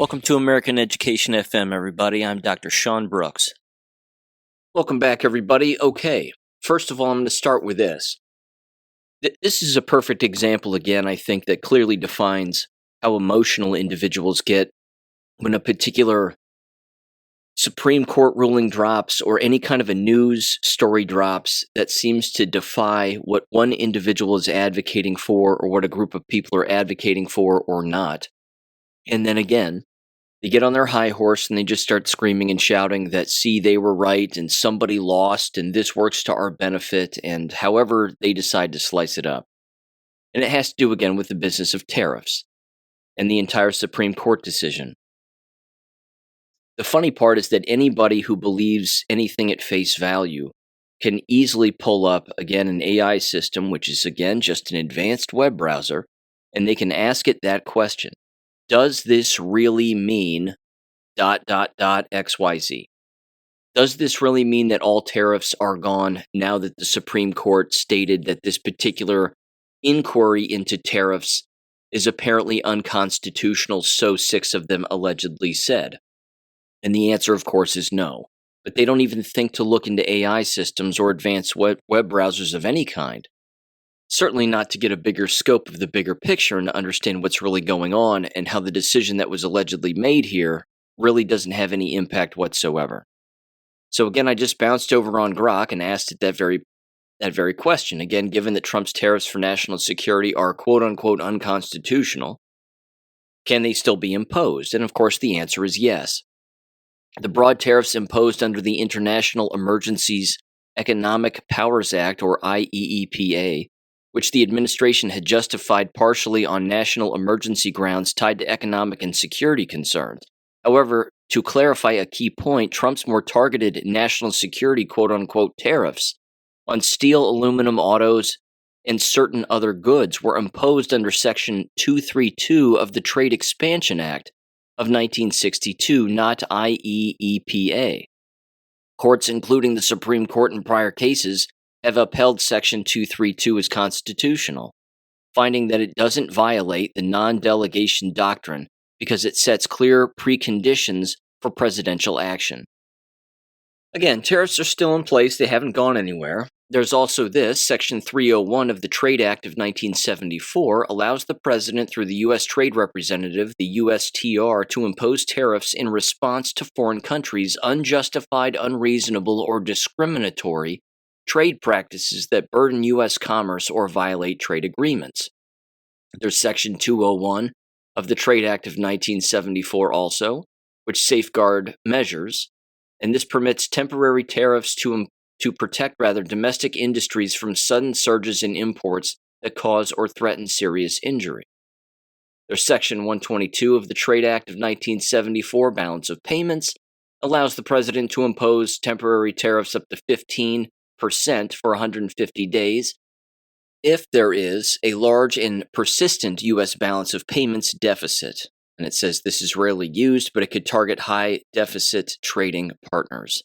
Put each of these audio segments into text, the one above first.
Welcome to American Education FM, everybody. I'm Dr. Sean Brooks. Welcome back, everybody. Okay, first of all, I'm going to start with this. This is a perfect example, again, I think, that clearly defines how emotional individuals get when a particular Supreme Court ruling drops or any kind of a news story drops that seems to defy what one individual is advocating for or what a group of people are advocating for or not. And then again, they get on their high horse and they just start screaming and shouting that, see, they were right and somebody lost and this works to our benefit, and however they decide to slice it up. And it has to do again with the business of tariffs and the entire Supreme Court decision. The funny part is that anybody who believes anything at face value can easily pull up, again, an AI system, which is, again, just an advanced web browser, and they can ask it that question. Does this really mean ... XYZ? Does this really mean that all tariffs are gone now that the Supreme Court stated that this particular inquiry into tariffs is apparently unconstitutional, so 6 of them allegedly said? And the answer, of course, is no. But they don't even think to look into AI systems or advanced web browsers of any kind. Certainly not to get a bigger scope of the bigger picture and to understand what's really going on and how the decision that was allegedly made here really doesn't have any impact whatsoever. So again, I just bounced over on Grok and asked it that very question. Again, given that Trump's tariffs for national security are quote-unquote unconstitutional, can they still be imposed? And of course, the answer is yes. The broad tariffs imposed under the International Emergencies Economic Powers Act, or IEEPA, which the administration had justified partially on national emergency grounds tied to economic and security concerns. However, to clarify a key point, Trump's more targeted national security quote-unquote tariffs on steel, aluminum, autos, and certain other goods were imposed under Section 232 of the Trade Expansion Act of 1962, not IEEPA. Courts, including the Supreme Court in prior cases, have upheld Section 232 as constitutional, finding that it doesn't violate the non-delegation doctrine because it sets clear preconditions for presidential action. Again, tariffs are still in place. They haven't gone anywhere. There's also this. Section 301 of the Trade Act of 1974 allows the president, through the U.S. Trade Representative, the USTR, to impose tariffs in response to foreign countries' unjustified, unreasonable, or discriminatory trade practices that burden U.S. commerce or violate trade agreements. There's Section 201 of the Trade Act of 1974 also, which safeguard measures, and this permits temporary tariffs to protect domestic industries from sudden surges in imports that cause or threaten serious injury. There's Section 122 of the Trade Act of 1974, balance of payments, allows the president to impose temporary tariffs up to 15% for 150 days if there is a large and persistent U.S. balance of payments deficit. And it says this is rarely used, but it could target high deficit trading partners.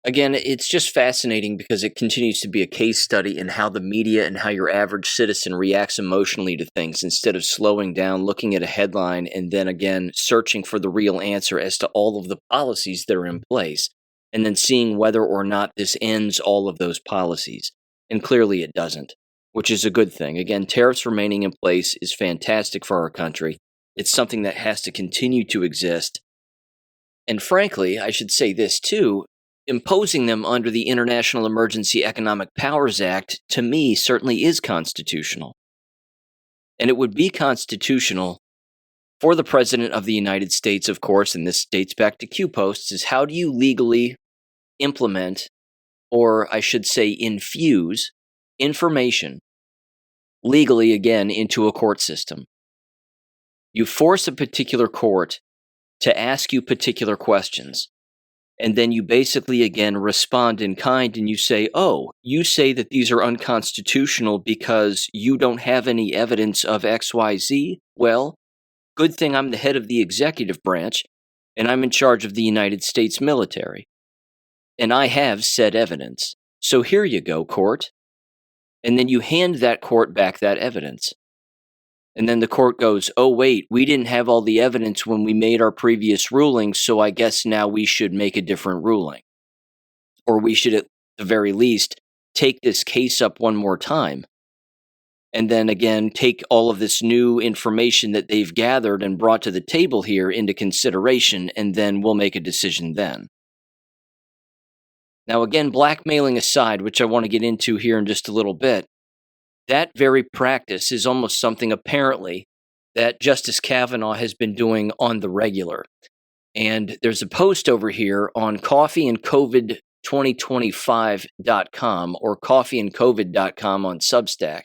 Again, it's just fascinating because it continues to be a case study in how the media and how your average citizen reacts emotionally to things instead of slowing down, looking at a headline, and then again searching for the real answer as to all of the policies that are in place, and then seeing whether or not this ends all of those policies. And clearly it doesn't, which is a good thing. Again, tariffs remaining in place is fantastic for our country. It's something that has to continue to exist. And frankly, I should say this too, imposing them under the International Emergency Economic Powers Act, to me, certainly is constitutional. And it would be constitutional for the President of the United States, of course, and this dates back to Q posts, is how do you legally implement, or I should say infuse, information legally, again, into a court system. You force a particular court to ask you particular questions, and then you basically, again, respond in kind and you say, oh, you say that these are unconstitutional because you don't have any evidence of XYZ? Well, good thing I'm the head of the executive branch, and I'm in charge of the United States military. And I have said evidence. So here you go, court. And then you hand that court back that evidence. And then the court goes, oh, wait, we didn't have all the evidence when we made our previous ruling, so I guess now we should make a different ruling. Or we should, at the very least, take this case up one more time. And then again, take all of this new information that they've gathered and brought to the table here into consideration, and then we'll make a decision then. Now, again, blackmailing aside, which I want to get into here in just a little bit, that very practice is almost something apparently that Justice Kavanaugh has been doing on the regular. And there's a post over here on coffeeandcovid2025.com or coffeeandcovid.com on Substack.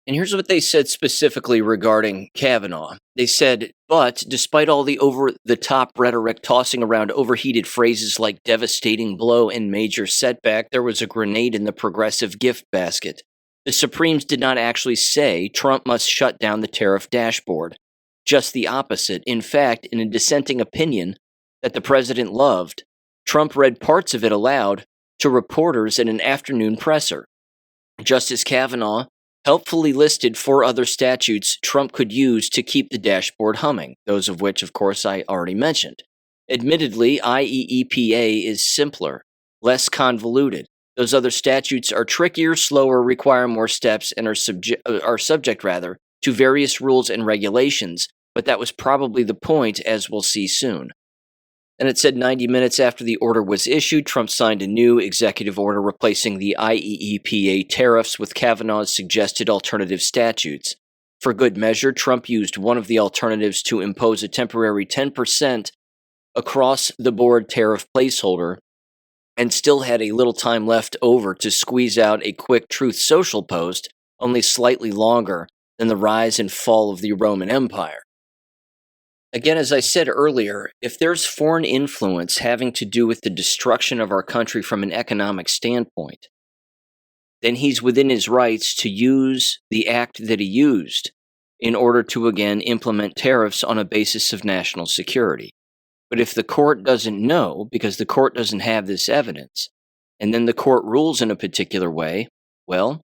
And here's what they said specifically regarding Kavanaugh. They said, but despite all the over-the-top rhetoric tossing around overheated phrases like devastating blow and major setback, there was a grenade in the progressive gift basket. The Supremes did not actually say Trump must shut down the tariff dashboard. Just the opposite. In fact, in a dissenting opinion that the president loved, Trump read parts of it aloud to reporters in an afternoon presser. Justice Kavanaugh helpfully listed 4 other statutes Trump could use to keep the dashboard humming, those of which, of course, I already mentioned. Admittedly, IEEPA is simpler, less convoluted. Those other statutes are trickier, slower, require more steps, and are subject to various rules and regulations, but that was probably the point, as we'll see soon. And it said 90 minutes after the order was issued, Trump signed a new executive order replacing the IEEPA tariffs with Kavanaugh's suggested alternative statutes. For good measure, Trump used one of the alternatives to impose a temporary 10% across-the-board tariff placeholder and still had a little time left over to squeeze out a quick Truth Social post, only slightly longer than the rise and fall of the Roman Empire. Again, as I said earlier, if there's foreign influence having to do with the destruction of our country from an economic standpoint, then he's within his rights to use the act that he used in order to, again, implement tariffs on a basis of national security. But if the court doesn't know, because the court doesn't have this evidence, and then the court rules in a particular way, well,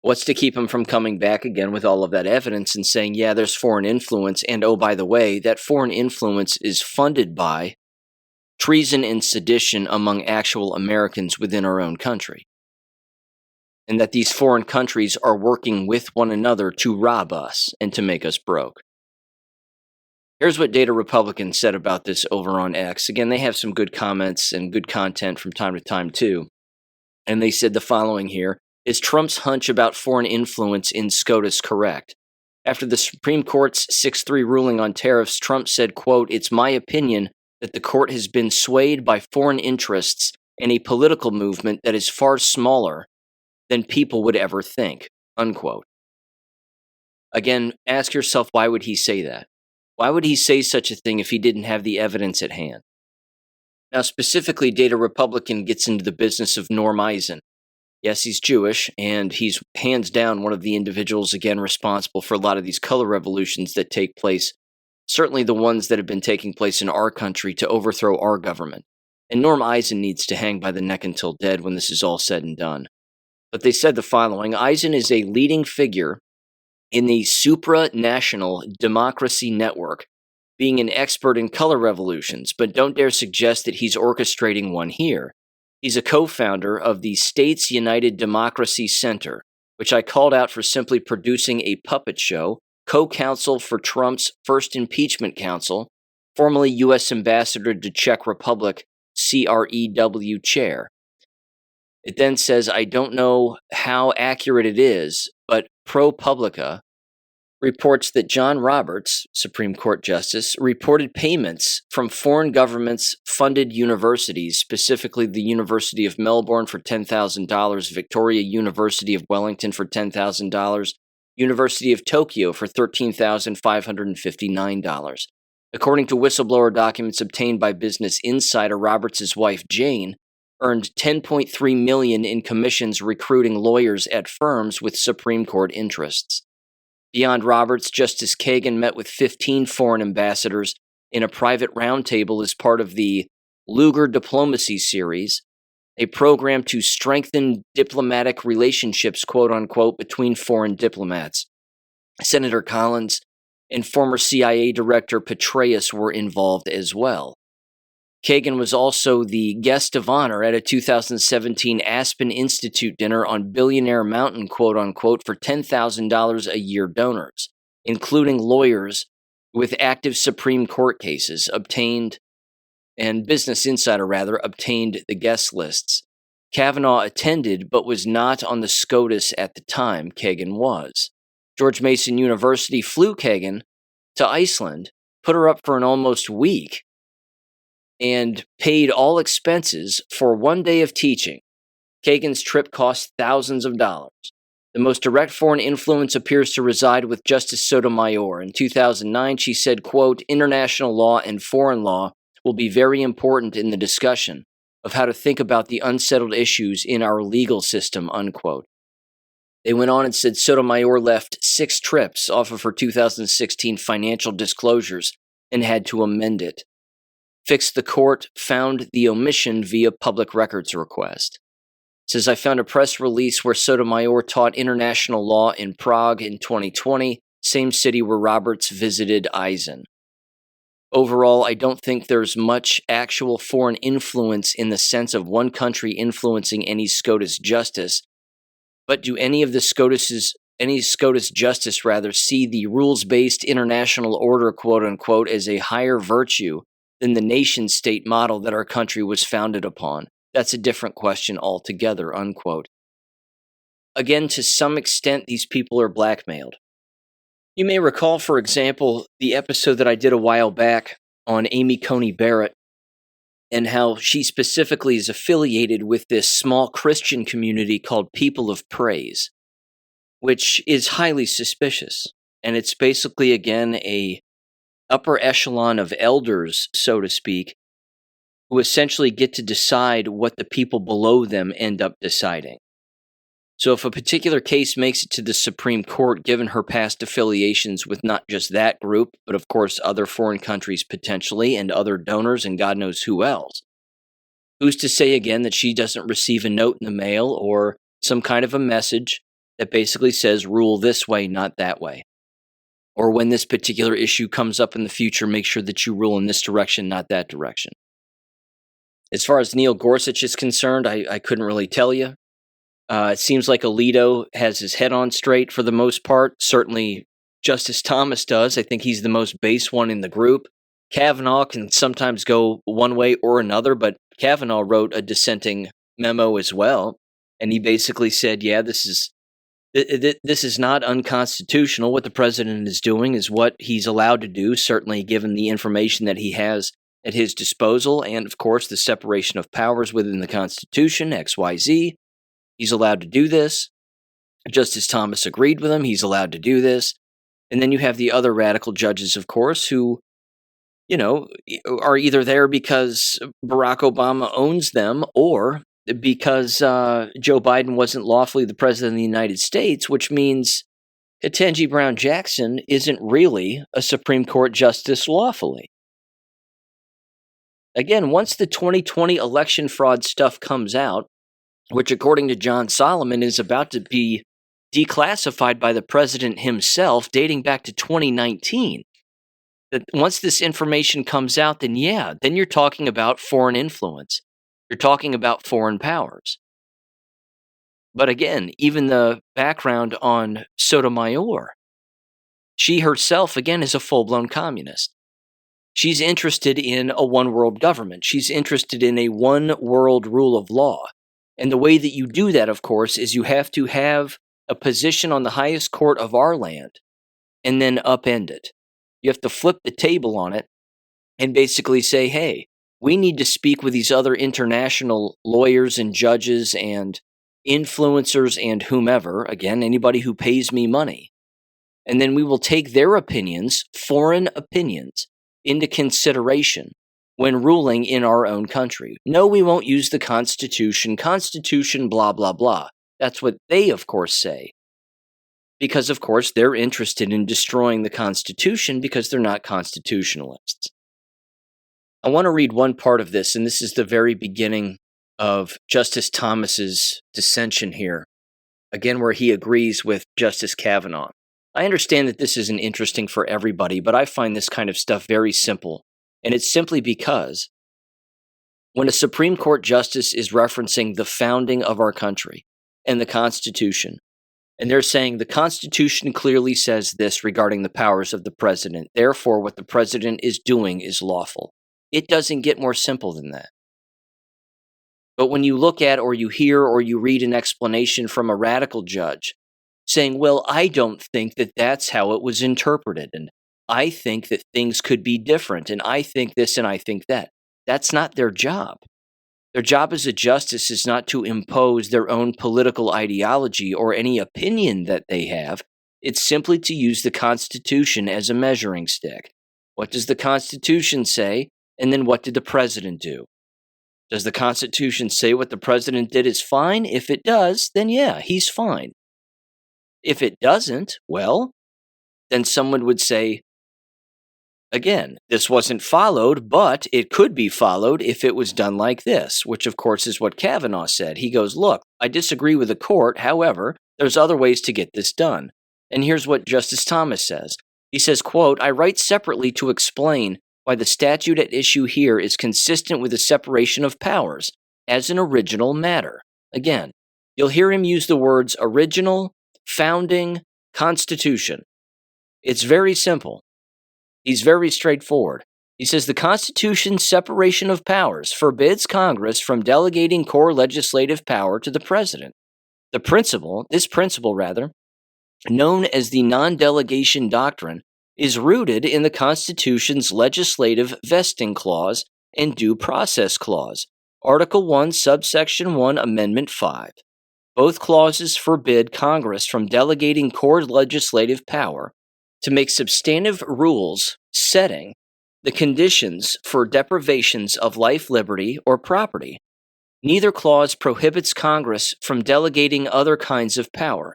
what's to keep him from coming back again with all of that evidence and saying, yeah, there's foreign influence, and oh, by the way, that foreign influence is funded by treason and sedition among actual Americans within our own country, and that these foreign countries are working with one another to rob us and to make us broke. Here's what Data Republican said about this over on X. Again, they have some good comments and good content from time to time, too. And they said the following here: is Trump's hunch about foreign influence in SCOTUS correct? After the Supreme Court's 6-3 ruling on tariffs, Trump said, quote, it's my opinion that the court has been swayed by foreign interests and a political movement that is far smaller than people would ever think, unquote. Again, ask yourself, why would he say that? Why would he say such a thing if he didn't have the evidence at hand? Now, specifically, Data Republican gets into the business of Norm Eisen. Yes, he's Jewish, and he's hands down one of the individuals, again, responsible for a lot of these color revolutions that take place, certainly the ones that have been taking place in our country to overthrow our government. And Norm Eisen needs to hang by the neck until dead when this is all said and done. But they said the following: Eisen is a leading figure in the supranational democracy network, being an expert in color revolutions, but don't dare suggest that he's orchestrating one here. He's a co-founder of the States United Democracy Center, which I called out for simply producing a puppet show, co-counsel for Trump's first impeachment counsel, formerly U.S. Ambassador to Czech Republic, CREW chair. It then says, I don't know how accurate it is, but ProPublica reports that John Roberts, Supreme Court Justice, reported payments from foreign governments funded universities, specifically the University of Melbourne for $10,000, Victoria University of Wellington for $10,000, University of Tokyo for $13,559. According to whistleblower documents obtained by Business Insider, Roberts' wife, Jane, earned $10.3 million in commissions recruiting lawyers at firms with Supreme Court interests. Beyond Roberts, Justice Kagan met with 15 foreign ambassadors in a private roundtable as part of the Lugar Diplomacy Series, a program to strengthen diplomatic relationships, quote-unquote, between foreign diplomats. Senator Collins and former CIA Director Petraeus were involved as well. Kagan was also the guest of honor at a 2017 Aspen Institute dinner on Billionaire Mountain, quote unquote, for $10,000 a year donors, including lawyers with active Supreme Court cases obtained, and Business Insider rather, obtained the guest lists. Kavanaugh attended but was not on the SCOTUS at the time. Kagan was. George Mason University flew Kagan to Iceland, put her up for an almost week, and paid all expenses for 1 day of teaching. Kagan's trip cost thousands of dollars. The most direct foreign influence appears to reside with Justice Sotomayor. In 2009, she said, quote, "International law and foreign law will be very important in the discussion of how to think about the unsettled issues in our legal system," unquote. They went on and said Sotomayor left 6 trips off of her 2016 financial disclosures and had to amend it. Fixed the court found the omission via public records request. It says, I found a press release where Sotomayor taught international law in Prague in 2020, same city where Roberts visited Eisen. Overall, I don't think there's much actual foreign influence in the sense of one country influencing any SCOTUS justice, but do any SCOTUS justice rather see the rules-based international order, quote unquote, as a higher virtue than the nation-state model that our country was founded upon? That's a different question altogether, unquote. Again, to some extent, these people are blackmailed. You may recall, for example, the episode that I did a while back on Amy Coney Barrett and how she specifically is affiliated with this small Christian community called People of Praise, which is highly suspicious. And it's basically, again, a upper echelon of elders, so to speak, who essentially get to decide what the people below them end up deciding. So if a particular case makes it to the Supreme Court, given her past affiliations with not just that group, but of course other foreign countries potentially, and other donors, and God knows who else, who's to say again that she doesn't receive a note in the mail or some kind of a message that basically says rule this way, not that way? Or when this particular issue comes up in the future, make sure that you rule in this direction, not that direction. As far as Neil Gorsuch is concerned, I couldn't really tell you. It seems like Alito has his head on straight for the most part. Certainly Justice Thomas does. I think he's the most base one in the group. Kavanaugh can sometimes go one way or another, but Kavanaugh wrote a dissenting memo as well. And he basically said, yeah, this is not unconstitutional. What the president is doing is what he's allowed to do, certainly given the information that he has at his disposal, and of course the separation of powers within the Constitution, XYZ. He's allowed to do this. Justice Thomas agreed with him. He's allowed to do this. And then you have the other radical judges, of course, who, are either there because Barack Obama owns them or because Joe Biden wasn't lawfully the president of the United States, which means Ketanji Brown Jackson isn't really a Supreme Court justice lawfully. Again, once the 2020 election fraud stuff comes out, which according to John Solomon is about to be declassified by the president himself dating back to 2019, that once this information comes out, then you're talking about foreign influence. You're talking about foreign powers. But again, even the background on Sotomayor, she herself, again, is a full-blown communist. She's interested in a one-world government. She's interested in a one-world rule of law. And the way that you do that, of course, is you have to have a position on the highest court of our land and then upend it. You have to flip the table on it and basically say, hey, we need to speak with these other international lawyers and judges and influencers and whomever, again, anybody who pays me money. And then we will take their opinions, foreign opinions, into consideration when ruling in our own country. No, we won't use the Constitution, blah, blah, blah. That's what they, of course, say. Because, of course, they're interested in destroying the Constitution because they're not constitutionalists. I want to read one part of this, and this is the very beginning of Justice Thomas's dissension here. Again, where he agrees with Justice Kavanaugh. I understand that this isn't interesting for everybody, but I find this kind of stuff very simple. And it's simply because when a Supreme Court justice is referencing the founding of our country and the Constitution, and they're saying the Constitution clearly says this regarding the powers of the president, therefore, what the president is doing is lawful. It doesn't get more simple than that. But when you look at or you hear or you read an explanation from a radical judge saying, well, I don't think that that's how it was interpreted, and I think that things could be different, and I think this and I think that, that's not their job. Their job as a justice is not to impose their own political ideology or any opinion that they have. It's simply to use the Constitution as a measuring stick. What does the Constitution say? And then what did the president do? Does the Constitution say what the president did is fine? If it does, then yeah, he's fine. If it doesn't, well, then someone would say, again, this wasn't followed, but it could be followed if it was done like this, which of course is what Kavanaugh said. He goes, look, I disagree with the court. However, there's other ways to get this done. And here's what Justice Thomas says. He says, quote, I write separately to explain why the statute at issue here is consistent with the separation of powers as an original matter. Again, you'll hear him use the words original, founding, Constitution. It's very simple. He's very straightforward. He says the Constitution's separation of powers forbids Congress from delegating core legislative power to the president. This principle, known as the non-delegation doctrine, is rooted in the Constitution's legislative vesting clause and due process clause, Article 1, subsection 1, Amendment 5. Both clauses forbid Congress from delegating core legislative power to make substantive rules setting the conditions for deprivations of life, liberty, or property. Neither clause prohibits Congress from delegating other kinds of power.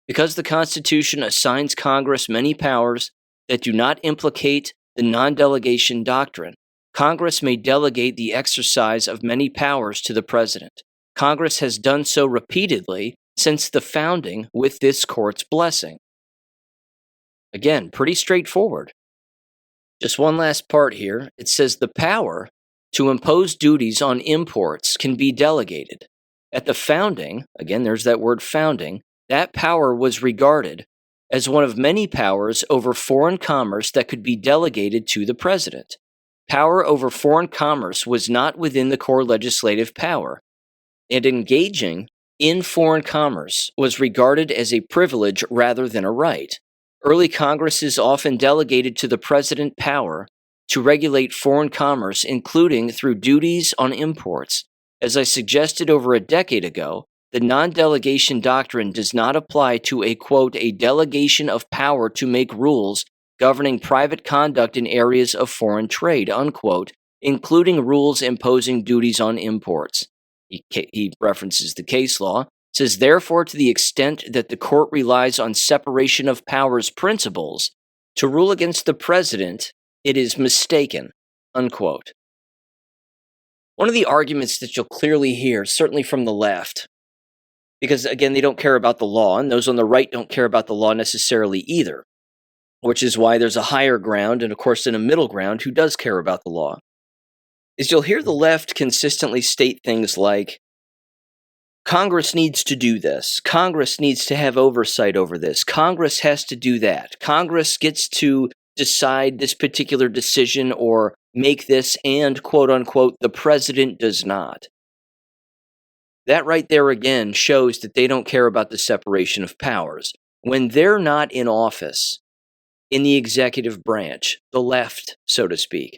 Because the Constitution assigns Congress many powers that do not implicate the non-delegation doctrine, Congress may delegate the exercise of many powers to the president. Congress has done so repeatedly since the founding with this court's blessing. Again, pretty straightforward. Just one last part here. It says the power to impose duties on imports can be delegated. At the founding, again, there's that word founding, that power was regarded as one of many powers over foreign commerce that could be delegated to the president. Power over foreign commerce was not within the core legislative power, and engaging in foreign commerce was regarded as a privilege rather than a right. Early Congresses often delegated to the president power to regulate foreign commerce, including through duties on imports. As I suggested over a decade ago, the non-delegation doctrine does not apply to a, quote, a delegation of power to make rules governing private conduct in areas of foreign trade, unquote, including rules imposing duties on imports. He references the case law, says, therefore, to the extent that the court relies on separation of powers principles to rule against the president, it is mistaken, unquote. One of the arguments that you'll clearly hear, certainly from the left, because, again, they don't care about the law, and those on the right don't care about the law necessarily either, which is why there's a higher ground and, of course, then a middle ground who does care about the law, is you'll hear the left consistently state things like, Congress needs to do this. Congress needs to have oversight over this. Congress has to do that. Congress gets to decide this particular decision or make this, and, quote unquote, the president does not. That right there again shows that they don't care about the separation of powers. When they're not in office, in the executive branch, the left, so to speak,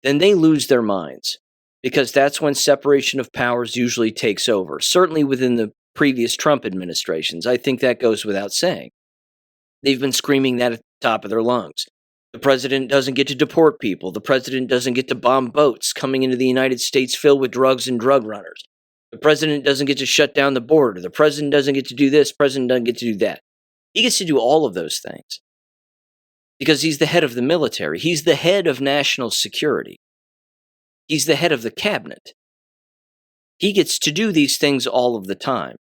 then they lose their minds, because that's when separation of powers usually takes over, certainly within the previous Trump administrations. I think that goes without saying. They've been screaming that at the top of their lungs. The president doesn't get to deport people. The president doesn't get to bomb boats coming into the United States filled with drugs and drug runners. The president doesn't get to shut down the border. The president doesn't get to do this. The president doesn't get to do that. He gets to do all of those things because he's the head of the military. He's the head of national security. He's the head of the cabinet. He gets to do these things all of the time.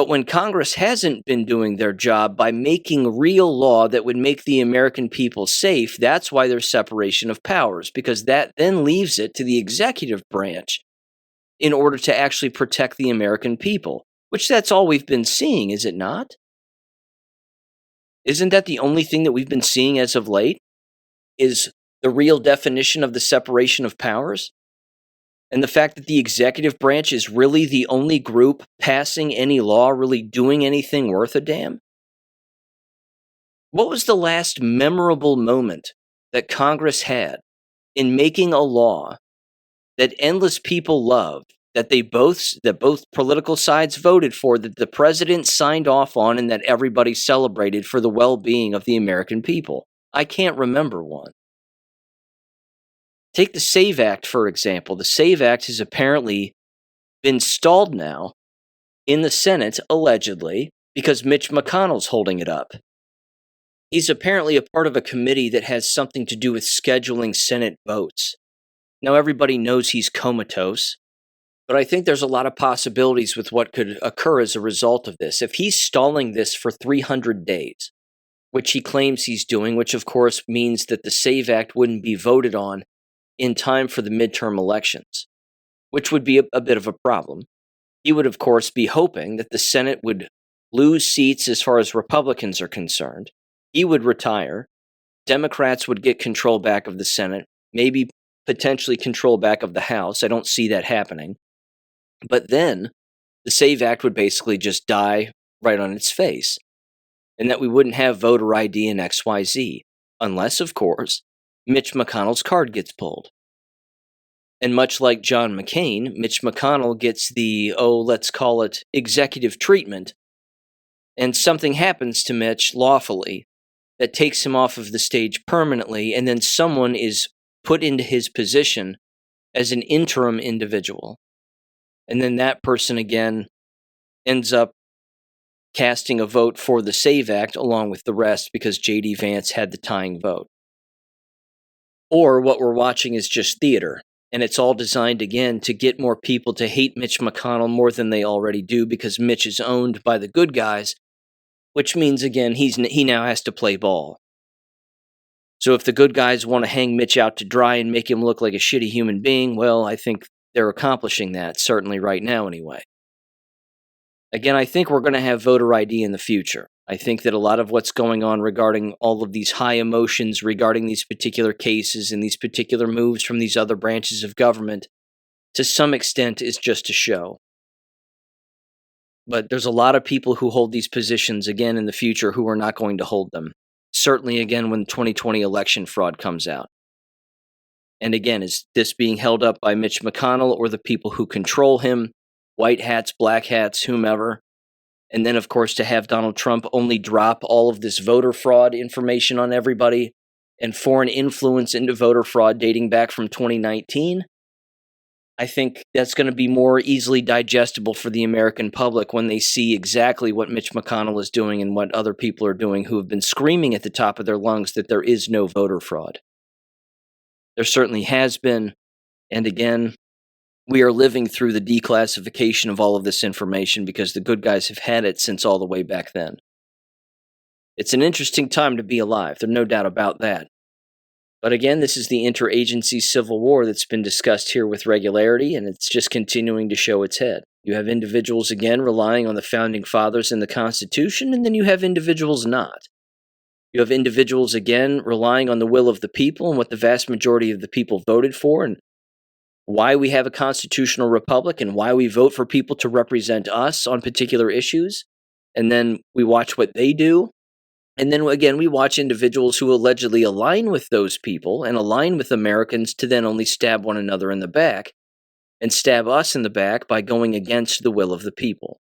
But when Congress hasn't been doing their job by making real law that would make the American people safe, that's why there's separation of powers, because that then leaves it to the executive branch in order to actually protect the American people, which that's all we've been seeing, is it not? Isn't that the only thing that we've been seeing as of late? Is the real definition of the separation of powers? And the fact that the executive branch is really the only group passing any law, really doing anything worth a damn? What was the last memorable moment that Congress had in making a law that endless people loved, that both political sides voted for, that the president signed off on, and that everybody celebrated for the well-being of the American people? I can't remember one. Take the SAVE Act, for example. The SAVE Act has apparently been stalled now in the Senate, allegedly, because Mitch McConnell's holding it up. He's apparently a part of a committee that has something to do with scheduling Senate votes. Now, everybody knows he's comatose, but I think there's a lot of possibilities with what could occur as a result of this. If he's stalling this for 300 days, which he claims he's doing, which of course means that the SAVE Act wouldn't be voted on in time for the midterm elections, which would be a bit of a problem. He would, of course, be hoping that the Senate would lose seats as far as Republicans are concerned. He would retire. Democrats would get control back of the Senate, maybe potentially control back of the House. I don't see that happening. But then the SAVE Act would basically just die right on its face, and that we wouldn't have voter ID and XYZ, unless, of course, Mitch McConnell's card gets pulled. And much like John McCain, Mitch McConnell gets the, let's call it executive treatment, and something happens to Mitch lawfully that takes him off of the stage permanently, and then someone is put into his position as an interim individual. And then that person again ends up casting a vote for the SAVE Act along with the rest because J.D. Vance had the tying vote. Or what we're watching is just theater, and it's all designed again to get more people to hate Mitch McConnell more than they already do because Mitch is owned by the good guys, which means again he now has to play ball. So if the good guys want to hang Mitch out to dry and make him look like a shitty human being, well, I think they're accomplishing that, certainly right now anyway. Again, I think we're going to have voter ID in the future. I think that a lot of what's going on regarding all of these high emotions regarding these particular cases and these particular moves from these other branches of government, to some extent, is just a show. But there's a lot of people who hold these positions again in the future who are not going to hold them. Certainly again when the 2020 election fraud comes out. And again, is this being held up by Mitch McConnell or the people who control him, white hats, black hats, whomever? And then, of course, to have Donald Trump only drop all of this voter fraud information on everybody and foreign influence into voter fraud dating back from 2019, I think that's going to be more easily digestible for the American public when they see exactly what Mitch McConnell is doing and what other people are doing who have been screaming at the top of their lungs that there is no voter fraud. There certainly has been, and again, we are living through the declassification of all of this information because the good guys have had it since all the way back then. It's an interesting time to be alive, there's no doubt about that. But again, this is the interagency civil war that's been discussed here with regularity, and it's just continuing to show its head. You have individuals, again, relying on the Founding Fathers and the Constitution, and then you have individuals not. You have individuals, again, relying on the will of the people and what the vast majority of the people voted for, and why we have a constitutional republic, and why we vote for people to represent us on particular issues. And then we watch what they do. And then, again, we watch individuals who allegedly align with those people and align with Americans to then only stab one another in the back and stab us in the back by going against the will of the people.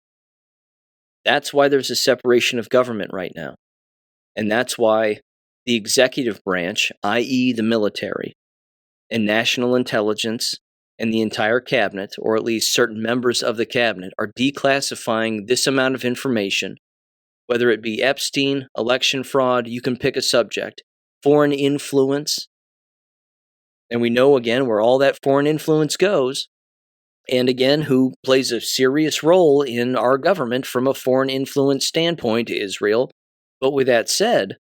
That's why there's a separation of government right now. And that's why the executive branch, i.e. the military, and national intelligence, and the entire cabinet, or at least certain members of the cabinet, are declassifying this amount of information, whether it be Epstein, election fraud, you can pick a subject, foreign influence, and we know again where all that foreign influence goes. and again, who plays a serious role in our government from a foreign influence standpoint to Israel. But with that said,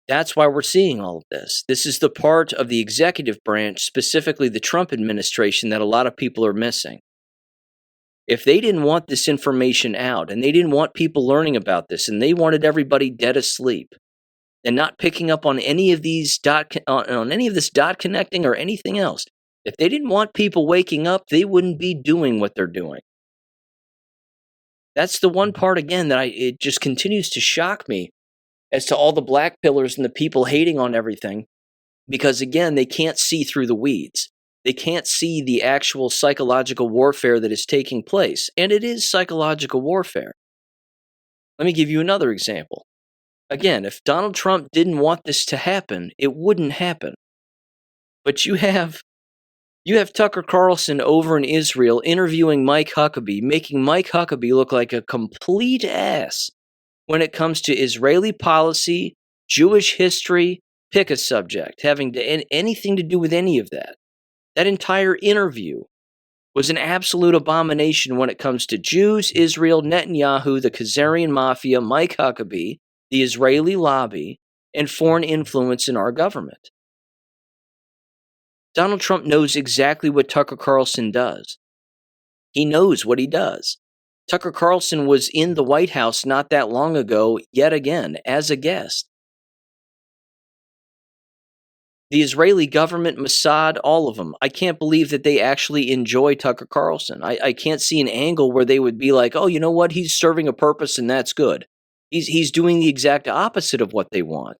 that's why we're seeing all of this. This is the part of the executive branch, specifically the Trump administration, that a lot of people are missing. If they didn't want this information out, and they didn't want people learning about this, and they wanted everybody dead asleep, and not picking up on any of these on any of this dot connecting or anything else, if they didn't want people waking up, they wouldn't be doing what they're doing. That's the one part, again, that it just continues to shock me as to all the black pillars and the people hating on everything, because, again, they can't see through the weeds. They can't see the actual psychological warfare that is taking place, and it is psychological warfare. Let me give you another example. Again, if Donald Trump didn't want this to happen, it wouldn't happen. But you have Tucker Carlson over in Israel interviewing Mike Huckabee, making Mike Huckabee look like a complete ass when it comes to Israeli policy, Jewish history, pick a subject, having anything to do with any of that. That entire interview was an absolute abomination when it comes to Jews, Israel, Netanyahu, the Khazarian Mafia, Mike Huckabee, the Israeli lobby, and foreign influence in our government. Donald Trump knows exactly what Tucker Carlson does. He knows what he does. Tucker Carlson was in the White House not that long ago, yet again, as a guest. The Israeli government, Mossad, all of them. I can't believe that they actually enjoy Tucker Carlson. I can't see an angle where they would be like, oh, you know what? He's serving a purpose and that's good. He's doing the exact opposite of what they want.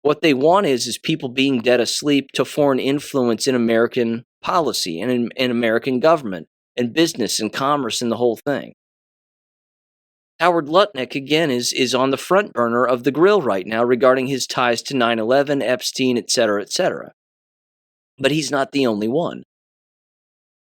What they want is people being dead asleep to foreign influence in American policy and in American government and business and commerce and the whole thing. Howard Lutnick, again, is on the front burner of the grill right now regarding his ties to 9/11, Epstein, etc., etc. But he's not the only one.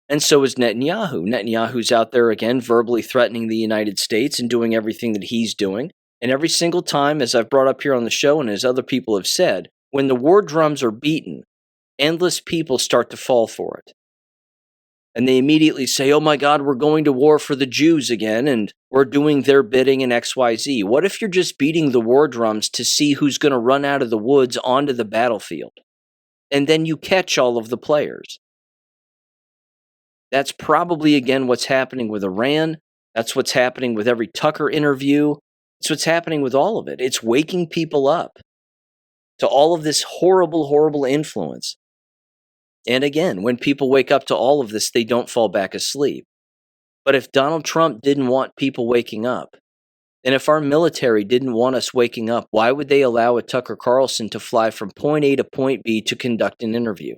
And so is Netanyahu. Netanyahu's out there, again, verbally threatening the United States and doing everything that he's doing. And every single time, as I've brought up here on the show and as other people have said, when the war drums are beaten, endless people start to fall for it. And they immediately say, oh my God, we're going to war for the Jews again, and we're doing their bidding in XYZ. What if you're just beating the war drums to see who's going to run out of the woods onto the battlefield? And then you catch all of the players. That's probably, again, what's happening with Iran. That's what's happening with every Tucker interview. It's what's happening with all of it. It's waking people up to all of this horrible, horrible influence. And again, when people wake up to all of this, they don't fall back asleep. But if Donald Trump didn't want people waking up, and if our military didn't want us waking up, why would they allow a Tucker Carlson to fly from point A to point B to conduct an interview?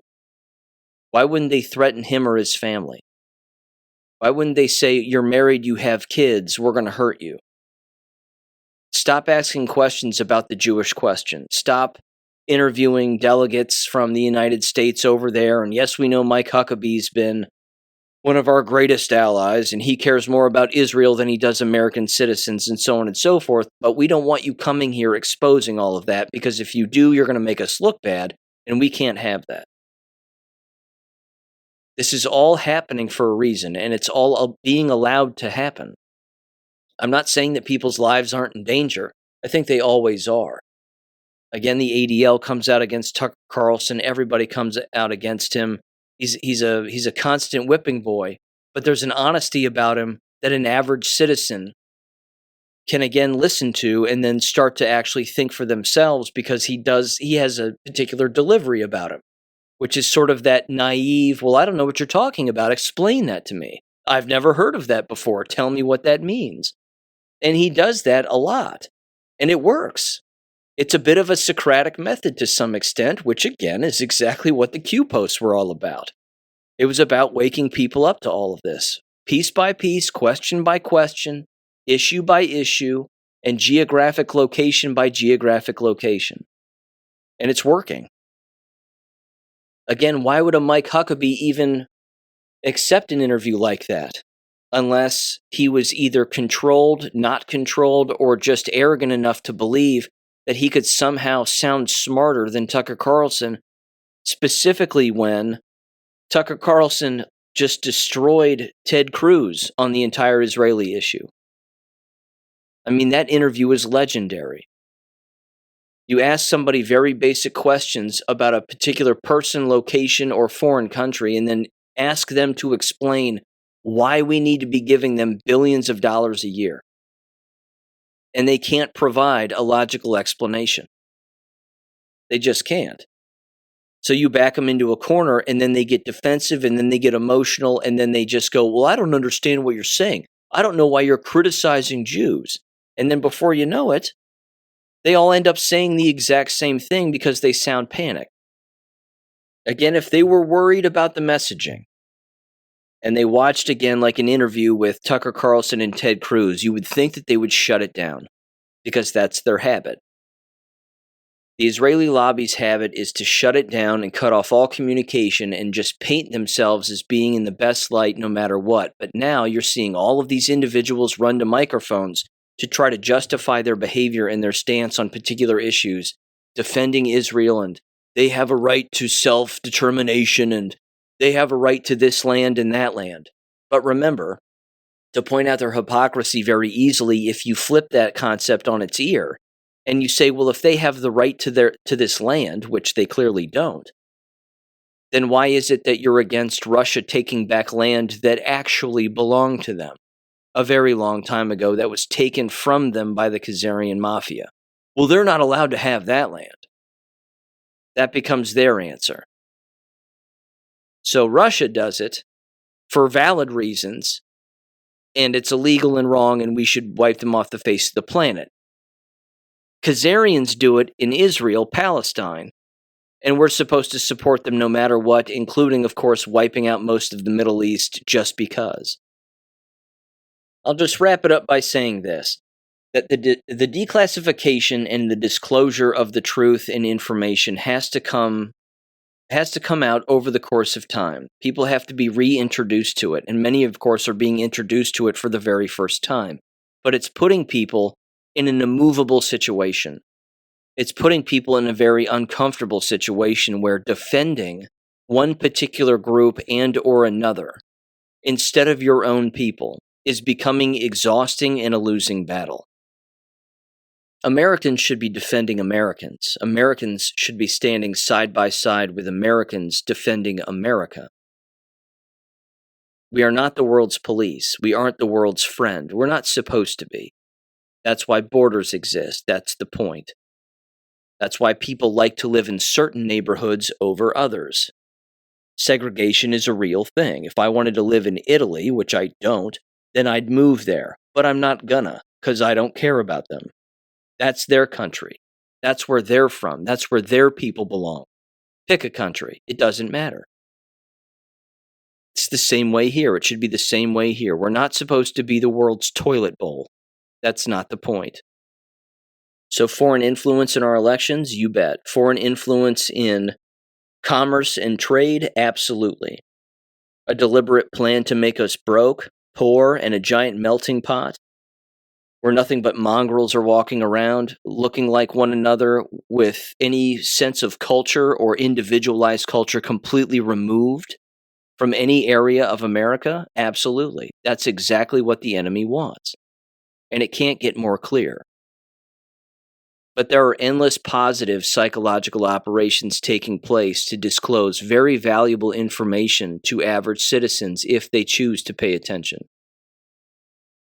Why wouldn't they threaten him or his family? Why wouldn't they say, you're married, you have kids, we're going to hurt you? Stop asking questions about the Jewish question. Stop interviewing delegates from the United States over there. And yes, we know Mike Huckabee's been one of our greatest allies, and he cares more about Israel than he does American citizens and so on and so forth. But we don't want you coming here exposing all of that, because if you do, you're going to make us look bad, and we can't have that. This is all happening for a reason, and it's all being allowed to happen. I'm not saying that people's lives aren't in danger. I think they always are. Again, the ADL comes out against Tucker Carlson. Everybody comes out against him. He's a constant whipping boy. But there's an honesty about him that an average citizen can, again, listen to and then start to actually think for themselves, because he has a particular delivery about him, which is sort of that naive, well, I don't know what you're talking about. Explain that to me. I've never heard of that before. Tell me what that means. And he does that a lot. And it works. It's a bit of a Socratic method to some extent, which again is exactly what the Q posts were all about. It was about waking people up to all of this, piece by piece, question by question, issue by issue, and geographic location by geographic location. And it's working. Again, why would a Mike Huckabee even accept an interview like that? Unless he was either controlled, not controlled, or just arrogant enough to believe that he could somehow sound smarter than Tucker Carlson, specifically when Tucker Carlson just destroyed Ted Cruz on the entire Israeli issue. I mean, that interview is legendary. You ask somebody very basic questions about a particular person, location, or foreign country, and then ask them to explain why we need to be giving them billions of dollars a year. And they can't provide a logical explanation. They just can't. So you back them into a corner, and then they get defensive, and then they get emotional, and then they just go, well, I don't understand what you're saying. I don't know why you're criticizing Jews. And then before you know it, they all end up saying the exact same thing because they sound panicked. Again, if they were worried about the messaging, and they watched again like an interview with Tucker Carlson and Ted Cruz, you would think that they would shut it down because that's their habit. The Israeli lobby's habit is to shut it down and cut off all communication and just paint themselves as being in the best light no matter what. But now you're seeing all of these individuals run to microphones to try to justify their behavior and their stance on particular issues, defending Israel, and they have a right to self-determination, and they have a right to this land and that land. But remember, to point out their hypocrisy very easily, if you flip that concept on its ear, and you say, well, if they have the right to this land, which they clearly don't, then why is it that you're against Russia taking back land that actually belonged to them a very long time ago, that was taken from them by the Khazarian mafia? Well, they're not allowed to have that land. That becomes their answer. So Russia does it for valid reasons, and it's illegal and wrong, and we should wipe them off the face of the planet. Khazarians do it in Israel, Palestine, and we're supposed to support them no matter what, including, of course, wiping out most of the Middle East just because. I'll just wrap it up by saying this, that the declassification and the disclosure of the truth and information has to come out over the course of time. People have to be reintroduced to it, and many, of course, are being introduced to it for the very first time. But it's putting people in an immovable situation. It's putting people in a very uncomfortable situation where defending one particular group and or another, instead of your own people, is becoming exhausting and a losing battle. Americans should be defending Americans. Americans should be standing side by side with Americans defending America. We are not the world's police. We aren't the world's friend. We're not supposed to be. That's why borders exist. That's the point. That's why people like to live in certain neighborhoods over others. Segregation is a real thing. If I wanted to live in Italy, which I don't, then I'd move there. But I'm not gonna, because I don't care about them. That's their country. That's where they're from. That's where their people belong. Pick a country. It doesn't matter. It's the same way here. It should be the same way here. We're not supposed to be the world's toilet bowl. That's not the point. So foreign influence in our elections, you bet. Foreign influence in commerce and trade, absolutely. A deliberate plan to make us broke, poor, and a giant melting pot, where nothing but mongrels are walking around, looking like one another, with any sense of culture or individualized culture completely removed from any area of America? Absolutely. That's exactly what the enemy wants. And it can't get more clear. But there are endless positive psychological operations taking place to disclose very valuable information to average citizens if they choose to pay attention.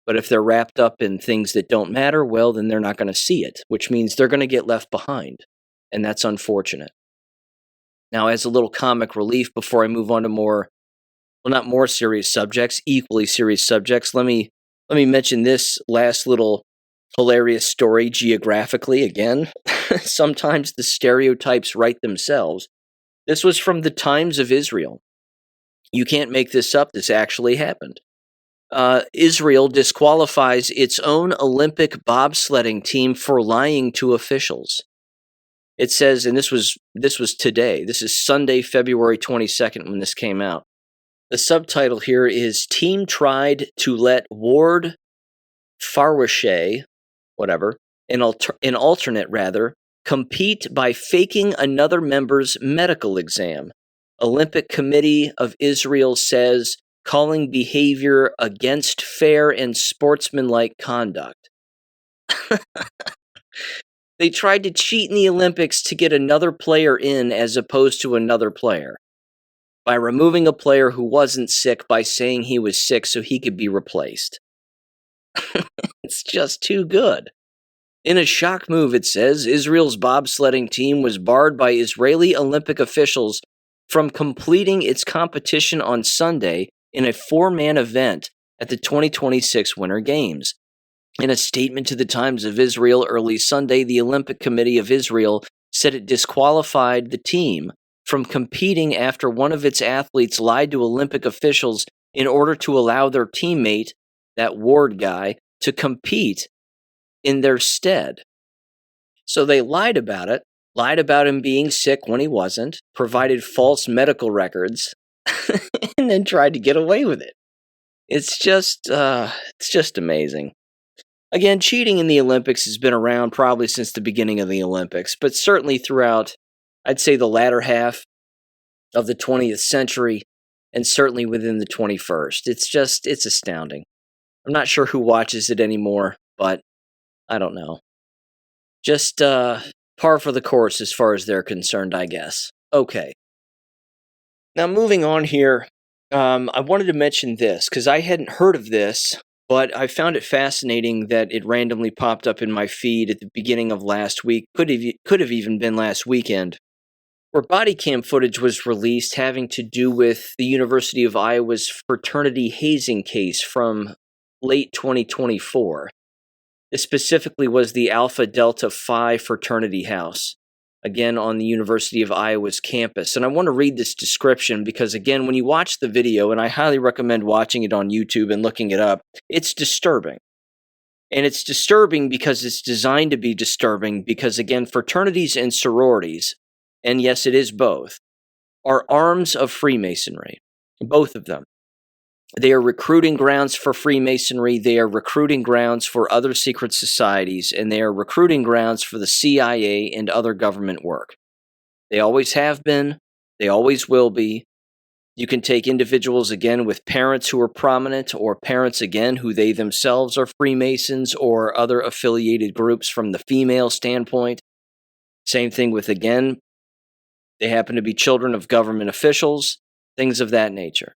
But if they're wrapped up in things that don't matter, well, then they're not going to see it, which means they're going to get left behind. And that's unfortunate. Now, as a little comic relief, before I move on to not more serious subjects, equally serious subjects, let me mention this last little hilarious story geographically again. Sometimes the stereotypes write themselves. This was from the Times of Israel. You can't make this up. This actually happened. Israel disqualifies its own Olympic bobsledding team for lying to officials. It says, and this was today. This is Sunday, February 22nd when this came out. The subtitle here is Team Tried to Let Ward Farwashe, an alternate, compete by faking another member's medical exam. Olympic Committee of Israel says, calling behavior against fair and sportsmanlike conduct. They tried to cheat in the Olympics to get another player in as opposed to another player by removing a player who wasn't sick by saying he was sick so he could be replaced. It's just too good. In a shock move, it says, Israel's bobsledding team was barred by Israeli Olympic officials from completing its competition on Sunday in a four-man event at the 2026 Winter Games. In a statement to the Times of Israel early Sunday, the Olympic Committee of Israel said it disqualified the team from competing after one of its athletes lied to Olympic officials in order to allow their teammate, that Ward guy, to compete in their stead. So they lied about him being sick when he wasn't, provided false medical records, and then tried to get away with it. It's just amazing. Again, cheating in the Olympics has been around probably since the beginning of the Olympics, but certainly throughout, I'd say, the latter half of the 20th century, and certainly within the 21st. It's astounding. I'm not sure who watches it anymore, but I don't know. Just par for the course as far as they're concerned, I guess. Okay. Now, moving on here, I wanted to mention this because I hadn't heard of this, but I found it fascinating that it randomly popped up in my feed at the beginning of last week. Could have even been last weekend, where body cam footage was released having to do with the University of Iowa's fraternity hazing case from late 2024. This specifically was the Alpha Delta Phi fraternity house, again on the University of Iowa's campus. And I want to read this description because, again, when you watch the video, and I highly recommend watching it on YouTube and looking it up, it's disturbing. And it's disturbing because it's designed to be disturbing because, again, fraternities and sororities, and yes, it is both, are arms of Freemasonry, both of them. They are recruiting grounds for Freemasonry, they are recruiting grounds for other secret societies, and they are recruiting grounds for the CIA and other government work. They always have been, they always will be. You can take individuals, again, with parents who are prominent, or parents, again, who they themselves are Freemasons or other affiliated groups from the female standpoint. Same thing with, again, they happen to be children of government officials, things of that nature.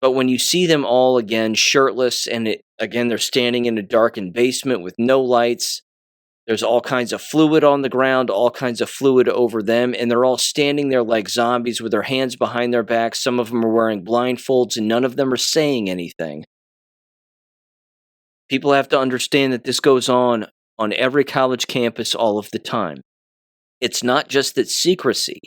But when you see them all, again, shirtless, and again, they're standing in a darkened basement with no lights, there's all kinds of fluid on the ground, all kinds of fluid over them, and they're all standing there like zombies with their hands behind their backs. Some of them are wearing blindfolds, and none of them are saying anything. People have to understand that this goes on every college campus all of the time. It's not just that secrecy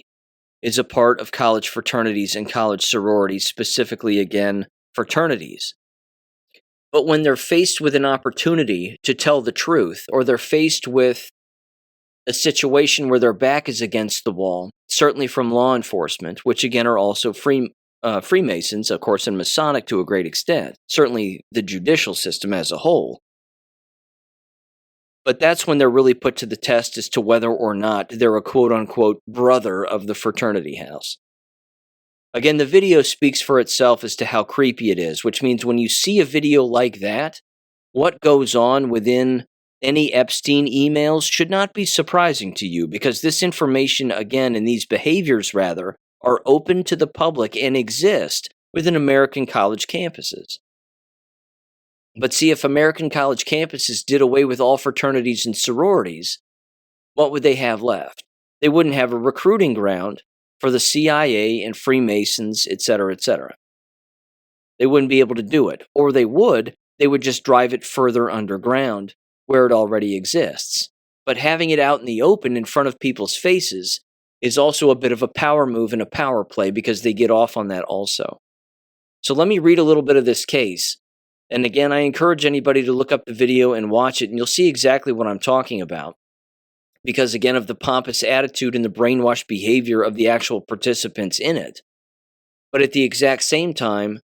is a part of college fraternities and college sororities, specifically, again, fraternities. But when they're faced with an opportunity to tell the truth, or they're faced with a situation where their back is against the wall, certainly from law enforcement, which again are also Freemasons, of course, and Masonic to a great extent, certainly the judicial system as a whole. But that's when they're really put to the test as to whether or not they're a quote-unquote brother of the fraternity house. Again, the video speaks for itself as to how creepy it is, which means when you see a video like that, what goes on within any Epstein emails should not be surprising to you, because this information, again, and these behaviors, rather, are open to the public and exist within American college campuses. But see, if American college campuses did away with all fraternities and sororities, what would they have left? They wouldn't have a recruiting ground for the CIA and Freemasons, etc., etc. They wouldn't be able to do it. Or they would just drive it further underground where it already exists. But having it out in the open in front of people's faces is also a bit of a power move and a power play, because they get off on that also. So let me read a little bit of this case. And again, I encourage anybody to look up the video and watch it, and you'll see exactly what I'm talking about. Because, again, of the pompous attitude and the brainwashed behavior of the actual participants in it. But at the exact same time,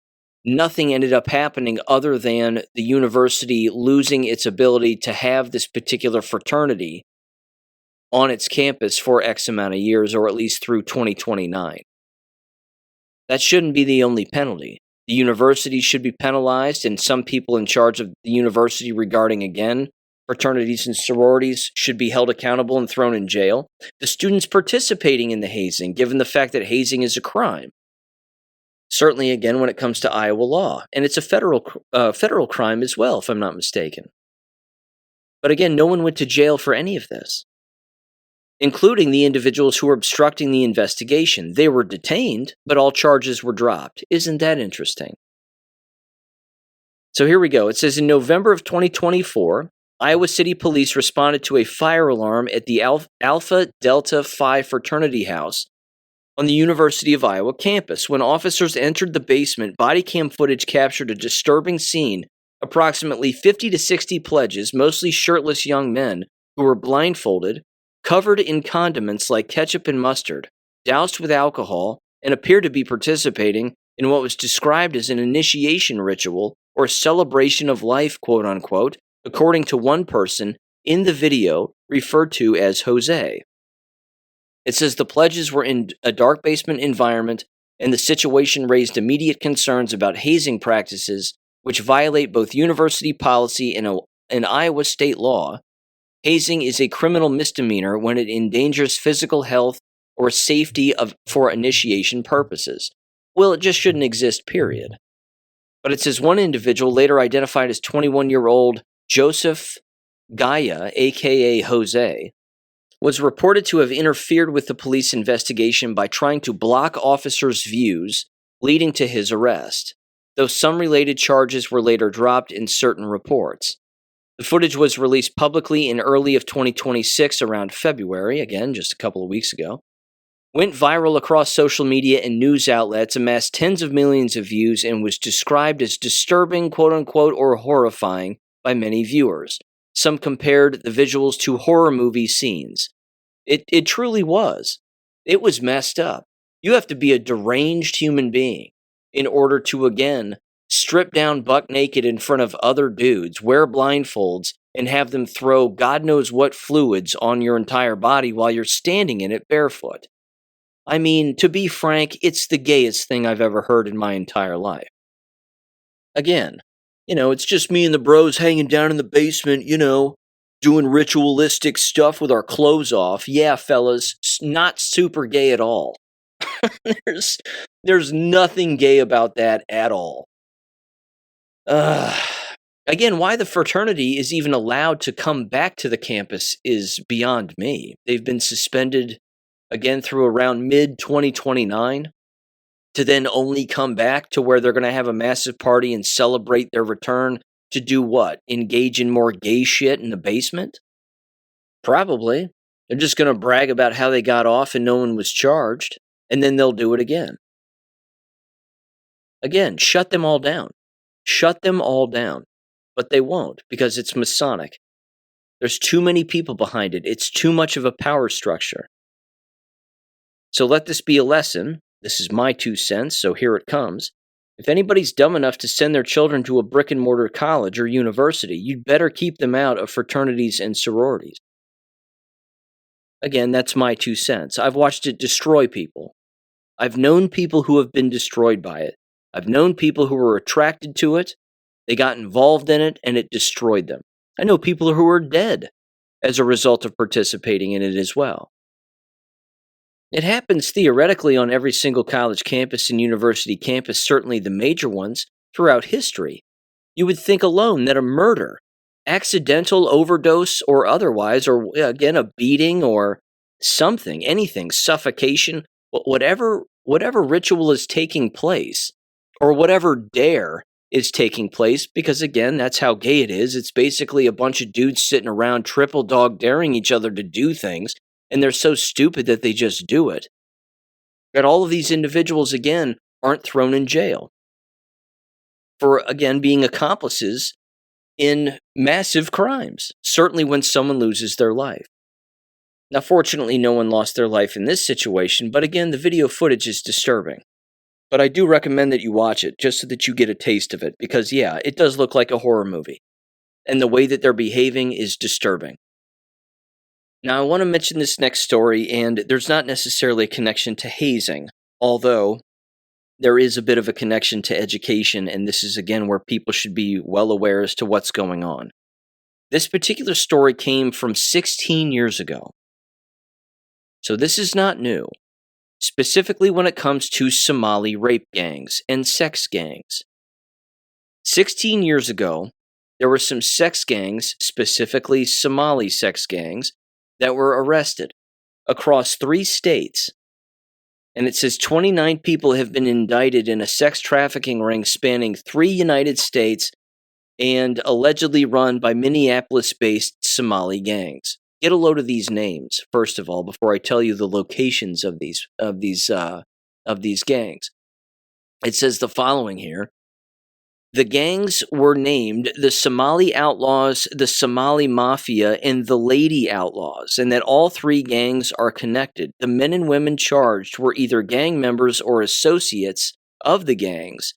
nothing ended up happening other than the university losing its ability to have this particular fraternity on its campus for X amount of years, or at least through 2029. That shouldn't be the only penalty. The university should be penalized, and some people in charge of the university regarding, again, fraternities and sororities should be held accountable and thrown in jail. The students participating in the hazing, given the fact that hazing is a crime. Certainly, again, when it comes to Iowa law. And it's a federal crime as well, if I'm not mistaken. But again, no one went to jail for any of this, including the individuals who were obstructing the investigation. They were detained, but all charges were dropped. Isn't that interesting? So here we go. It says in November of 2024, Iowa City Police responded to a fire alarm at the Alpha Delta Phi fraternity house on the University of Iowa campus. When officers entered the basement, body cam footage captured a disturbing scene. Approximately 50 to 60 pledges, mostly shirtless young men, who were blindfolded, covered in condiments like ketchup and mustard, doused with alcohol, and appeared to be participating in what was described as an initiation ritual or celebration of life, quote unquote, according to one person in the video referred to as Jose. It says the pledges were in a dark basement environment, and the situation raised immediate concerns about hazing practices which violate both university policy and Iowa state law. Hazing is a criminal misdemeanor when it endangers physical health or safety for initiation purposes. Well, it just shouldn't exist, period. But it says one individual, later identified as 21-year-old Joseph Gaia, aka Jose, was reported to have interfered with the police investigation by trying to block officers' views, leading to his arrest, though some related charges were later dropped in certain reports. The footage was released publicly in early of 2026, around February, again, just a couple of weeks ago, went viral across social media and news outlets, amassed tens of millions of views, and was described as disturbing, quote-unquote, or horrifying by many viewers. Some compared the visuals to horror movie scenes. It truly was. It was messed up. You have to be a deranged human being in order to, again, strip down buck naked in front of other dudes, wear blindfolds, and have them throw God knows what fluids on your entire body while you're standing in it barefoot. I mean, to be frank, it's the gayest thing I've ever heard in my entire life. Again, it's just me and the bros hanging down in the basement, doing ritualistic stuff with our clothes off. Yeah, fellas, not super gay at all. There's nothing gay about that at all. Again, why the fraternity is even allowed to come back to the campus is beyond me. They've been suspended again through around mid-2029 to then only come back to where they're going to have a massive party and celebrate their return to do what? Engage in more gay shit in the basement? Probably. They're just going to brag about how they got off and no one was charged, and then they'll do it again. Again, shut them all down. Shut them all down. But they won't, because it's Masonic. There's too many people behind it. It's too much of a power structure. So let this be a lesson. This is my 2 cents, so here it comes. If anybody's dumb enough to send their children to a brick-and-mortar college or university, you'd better keep them out of fraternities and sororities. Again, that's my 2 cents. I've watched it destroy people. I've known people who have been destroyed by it. I've known people who were attracted to it, they got involved in it, and it destroyed them. I know people who are dead as a result of participating in it as well. It happens theoretically on every single college campus and university campus, certainly the major ones, throughout history. You would think alone that a murder, accidental overdose or otherwise, or again, a beating or something, anything, suffocation, whatever ritual is taking place, or whatever dare is taking place, because again, that's how gay it is. It's basically a bunch of dudes sitting around triple dog daring each other to do things, and they're so stupid that they just do it. That all of these individuals, again, aren't thrown in jail for, again, being accomplices in massive crimes, certainly when someone loses their life. Now, fortunately, no one lost their life in this situation, but again, the video footage is disturbing. But I do recommend that you watch it, just so that you get a taste of it, because yeah, it does look like a horror movie. And the way that they're behaving is disturbing. Now, I want to mention this next story, and there's not necessarily a connection to hazing, although there is a bit of a connection to education, and this is again where people should be well aware as to what's going on. This particular story came from 16 years ago. So this is not new, specifically when it comes to Somali rape gangs and sex gangs. 16 years ago, there were some sex gangs, specifically Somali sex gangs, that were arrested across 3 states. And it says 29 people have been indicted in a sex trafficking ring spanning 3 United States and allegedly run by Minneapolis-based Somali gangs. Get a load of these names, first of all, before I tell you the locations of these gangs. It says the following here. The gangs were named the Somali Outlaws, the Somali Mafia, and the Lady Outlaws, and that all 3 gangs are connected. The men and women charged were either gang members or associates of the gangs,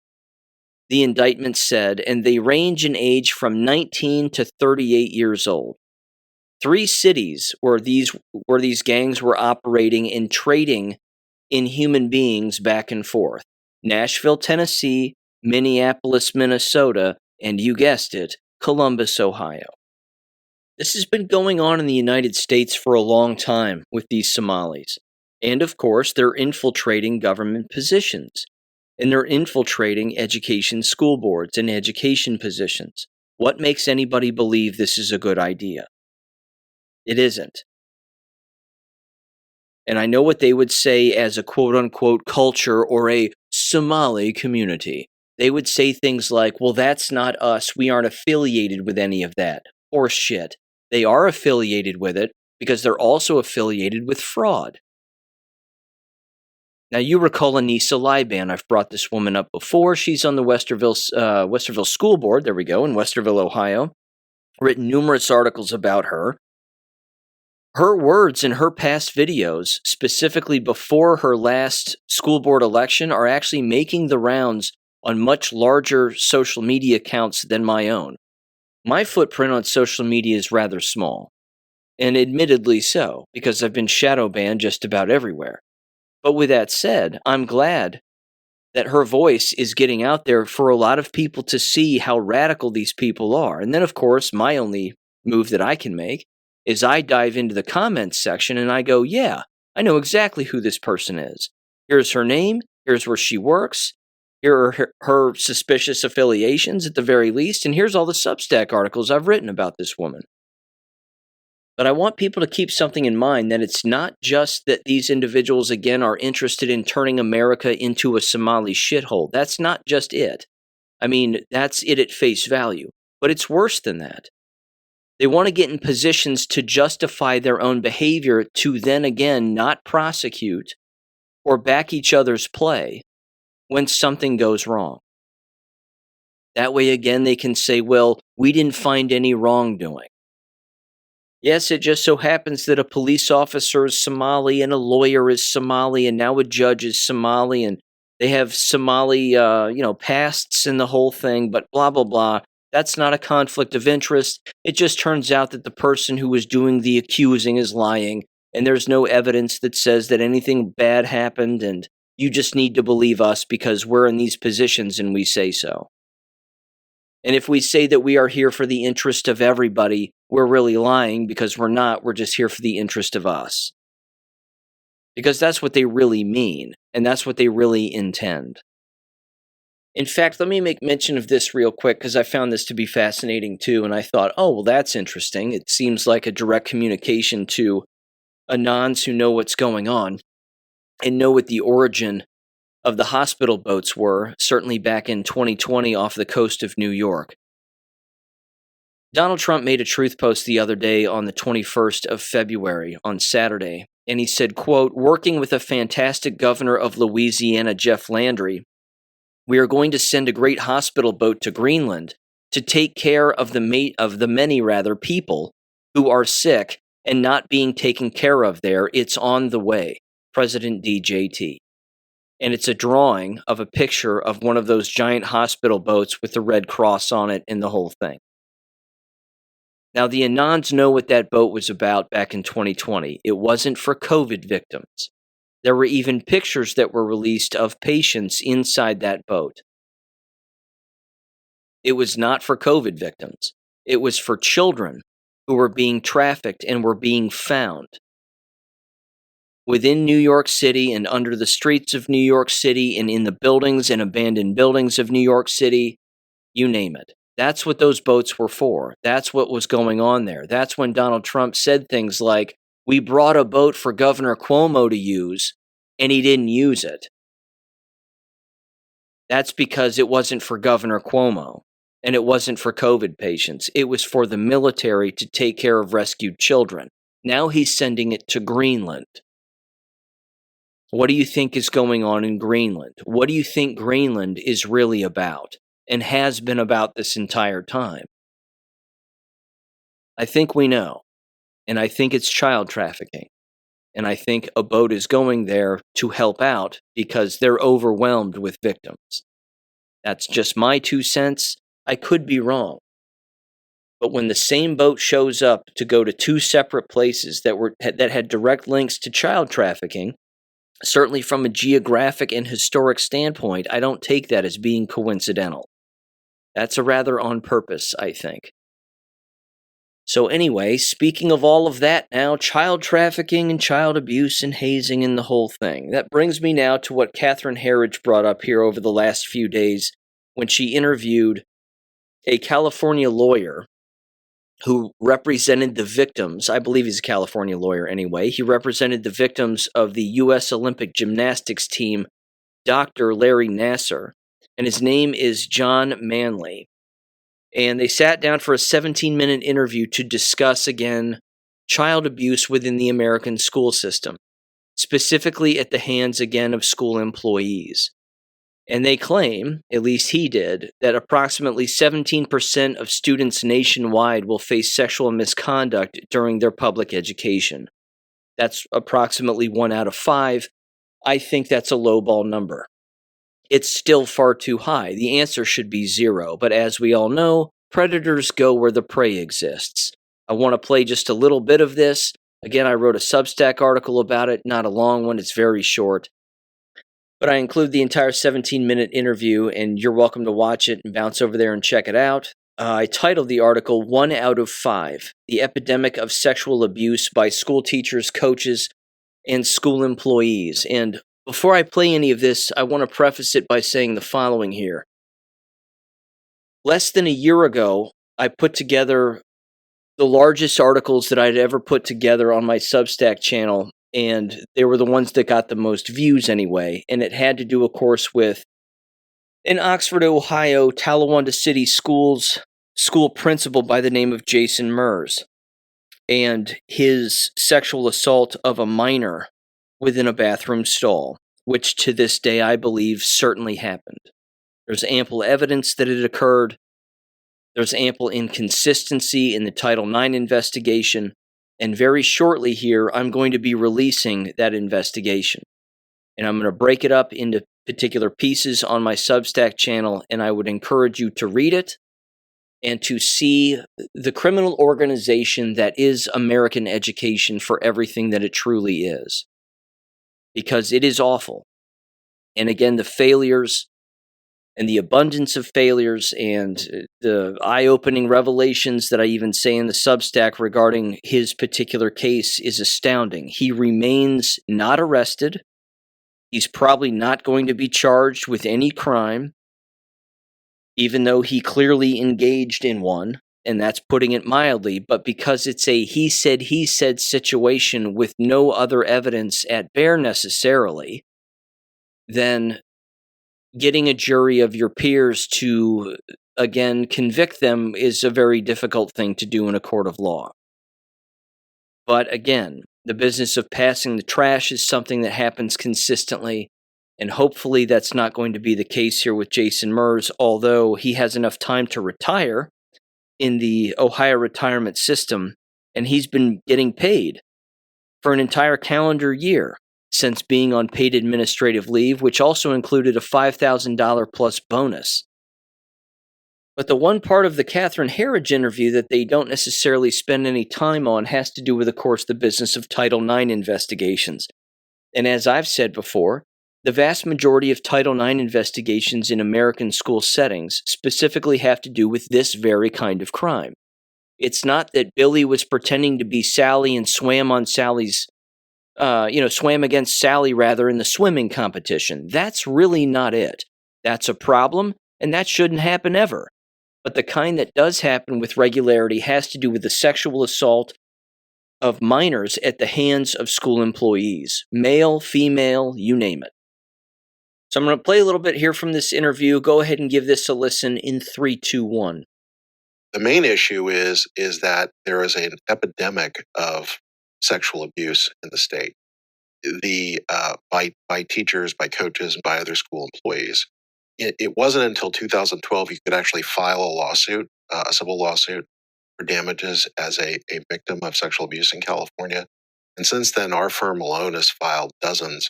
the indictment said, and they range in age from 19 to 38 years old. 3 cities where these gangs were operating and trading in human beings back and forth. Nashville, Tennessee, Minneapolis, Minnesota, and you guessed it, Columbus, Ohio. This has been going on in the United States for a long time with these Somalis. And of course, they're infiltrating government positions. And they're infiltrating education school boards and education positions. What makes anybody believe this is a good idea? It isn't. And I know what they would say as a quote-unquote culture or a Somali community. They would say things like, well, that's not us. We aren't affiliated with any of that. Or shit. They are affiliated with it because they're also affiliated with fraud. Now, you recall Anissa Liban. I've brought this woman up before. She's on the Westerville School Board, there we go, in Westerville, Ohio. Written numerous articles about her. Her words in her past videos, specifically before her last school board election, are actually making the rounds on much larger social media accounts than my own. My footprint on social media is rather small, and admittedly so, because I've been shadow banned just about everywhere. But with that said, I'm glad that her voice is getting out there for a lot of people to see how radical these people are. And then, of course, my only move that I can make is I dive into the comments section and I go, yeah, I know exactly who this person is. Here's her name, here's where she works, here are her suspicious affiliations at the very least, and here's all the Substack articles I've written about this woman. But I want people to keep something in mind, that it's not just that these individuals, again, are interested in turning America into a Somali shithole. That's not just it. I mean, that's it at face value. But it's worse than that. They want to get in positions to justify their own behavior to then again not prosecute or back each other's play when something goes wrong. That way, again, they can say, well, we didn't find any wrongdoing. Yes, it just so happens that a police officer is Somali and a lawyer is Somali and now a judge is Somali and they have Somali, pasts and the whole thing, but blah, blah, blah. That's not a conflict of interest. It just turns out that the person who was doing the accusing is lying, and there's no evidence that says that anything bad happened, and you just need to believe us because we're in these positions and we say so. And if we say that we are here for the interest of everybody, we're really lying because we're not. We're just here for the interest of us. Because that's what they really mean, and that's what they really intend. In fact, let me make mention of this real quick because I found this to be fascinating too, and I thought, oh, well, that's interesting. It seems like a direct communication to Anons who know what's going on and know what the origin of the hospital boats were, certainly back in 2020 off the coast of New York. Donald Trump made a truth post the other day on the 21st of February, on Saturday, and he said, quote, working with a fantastic governor of Louisiana, Jeff Landry, we are going to send a great hospital boat to Greenland to take care of the many people who are sick and not being taken care of there. It's on the way. President DJT. And it's a drawing of a picture of one of those giant hospital boats with the Red Cross on it and the whole thing. Now, the Anons know what that boat was about back in 2020. It wasn't for COVID victims. There were even pictures that were released of patients inside that boat. It was not for COVID victims. It was for children who were being trafficked and were being found within New York City and under the streets of New York City and in the buildings and abandoned buildings of New York City, you name it. That's what those boats were for. That's what was going on there. That's when Donald Trump said things like, "We brought a boat for Governor Cuomo to use, and he didn't use it." That's because it wasn't for Governor Cuomo, and it wasn't for COVID patients. It was for the military to take care of rescued children. Now he's sending it to Greenland. What do you think is going on in Greenland? What do you think Greenland is really about and has been about this entire time? I think we know, and I think it's child trafficking. And I think a boat is going there to help out because they're overwhelmed with victims. That's just my 2 cents. I could be wrong. But when the same boat shows up to go to 2 separate places that had direct links to child trafficking, certainly from a geographic and historic standpoint, I don't take that as being coincidental. That's a rather on purpose, I think. So anyway, speaking of all of that now, child trafficking and child abuse and hazing and the whole thing. That brings me now to what Catherine Herridge brought up here over the last few days when she interviewed a California lawyer who represented the victims. I believe he's a California lawyer anyway. He represented the victims of the U.S. Olympic gymnastics team, Dr. Larry Nassar, and his name is John Manley. And they sat down for a 17-minute interview to discuss, again, child abuse within the American school system, specifically at the hands, again, of school employees. And they claim, at least he did, that approximately 17% of students nationwide will face sexual misconduct during their public education. That's approximately 1 out of 5. I think that's a lowball number. It's still far too high. The answer should be 0. But as we all know, predators go where the prey exists. I want to play just a little bit of this. Again, I wrote a Substack article about it, not a long one. It's very short. But I include the entire 17-minute interview, and you're welcome to watch it and bounce over there and check it out. I titled the article 1 out of 5, The Epidemic of Sexual Abuse by School Teachers, Coaches, and School Employees. And before I play any of this, I want to preface it by saying the following here. Less than a year ago, I put together the largest articles that I'd ever put together on my Substack channel, and they were the ones that got the most views anyway, and it had to do, of course, with an Oxford, Ohio, Talawanda City school principal by the name of Jason Mers, and his sexual assault of a minor within a bathroom stall, which to this day I believe certainly happened. There's ample evidence that it occurred. There's ample inconsistency in the Title IX investigation. And very shortly here, I'm going to be releasing that investigation. And I'm going to break it up into particular pieces on my Substack channel, and I would encourage you to read it and to see the criminal organization that is American education for everything that it truly is. Because it is awful. And again, the failures and the abundance of failures and the eye-opening revelations that I even say in the Substack regarding his particular case is astounding. He remains not arrested. He's probably not going to be charged with any crime, even though he clearly engaged in one, and that's putting it mildly. But because it's a he said situation with no other evidence at bear necessarily, then getting a jury of your peers to, again, convict them is a very difficult thing to do in a court of law. But again, the business of passing the trash is something that happens consistently, and hopefully that's not going to be the case here with Jason Mers, although he has enough time to retire in the Ohio retirement system, and he's been getting paid for an entire calendar year since being on paid administrative leave, which also included a $5,000 plus bonus. But the one part of the Catherine Herridge interview that they don't necessarily spend any time on has to do with, of course, the business of Title IX investigations. And as I've said before, the vast majority of Title IX investigations in American school settings specifically have to do with this very kind of crime. It's not that Billy was pretending to be Sally and swam against Sally rather in the swimming competition. That's really not it. That's a problem, and that shouldn't happen ever. But the kind that does happen with regularity has to do with the sexual assault of minors at the hands of school employees, male, female, you name it. So I'm going to play a little bit here from this interview. Go ahead and give this a listen in 3, 2, 1. The main issue is that there is an epidemic of sexual abuse in the state, by teachers, by coaches, and by other school employees. It wasn't until 2012 you could actually file a lawsuit, a civil lawsuit for damages as a victim of sexual abuse in California. And since then, our firm alone has filed dozens.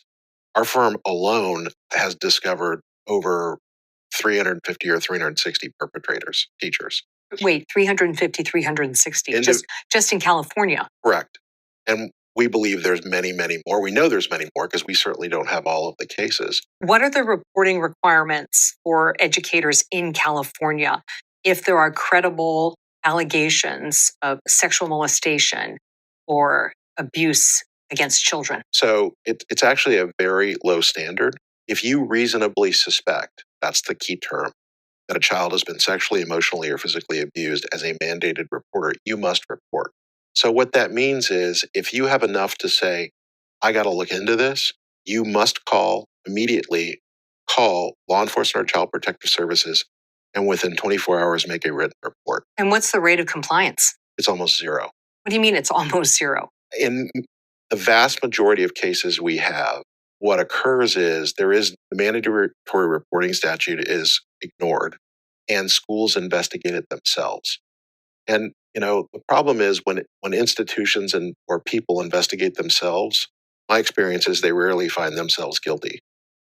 Our firm alone has discovered over 350 or 360 perpetrators, teachers. Wait, 350, 360, just in California. Correct. And we believe there's many, many more. We know there's many more because we certainly don't have all of the cases. What are the reporting requirements for educators in California if there are credible allegations of sexual molestation or abuse against children? So it's actually a very low standard. If you reasonably suspect, that's the key term, that a child has been sexually, emotionally, or physically abused as a mandated reporter, you must report. So what that means is if you have enough to say, I got to look into this, you must immediately call law enforcement or child protective services, and within 24 hours, make a written report. And what's the rate of compliance? It's almost zero. What do you mean it's almost zero? In the vast majority of cases we have, what occurs is the mandatory reporting statute is ignored and schools investigate it themselves. And, the problem is when institutions or people investigate themselves, my experience is they rarely find themselves guilty.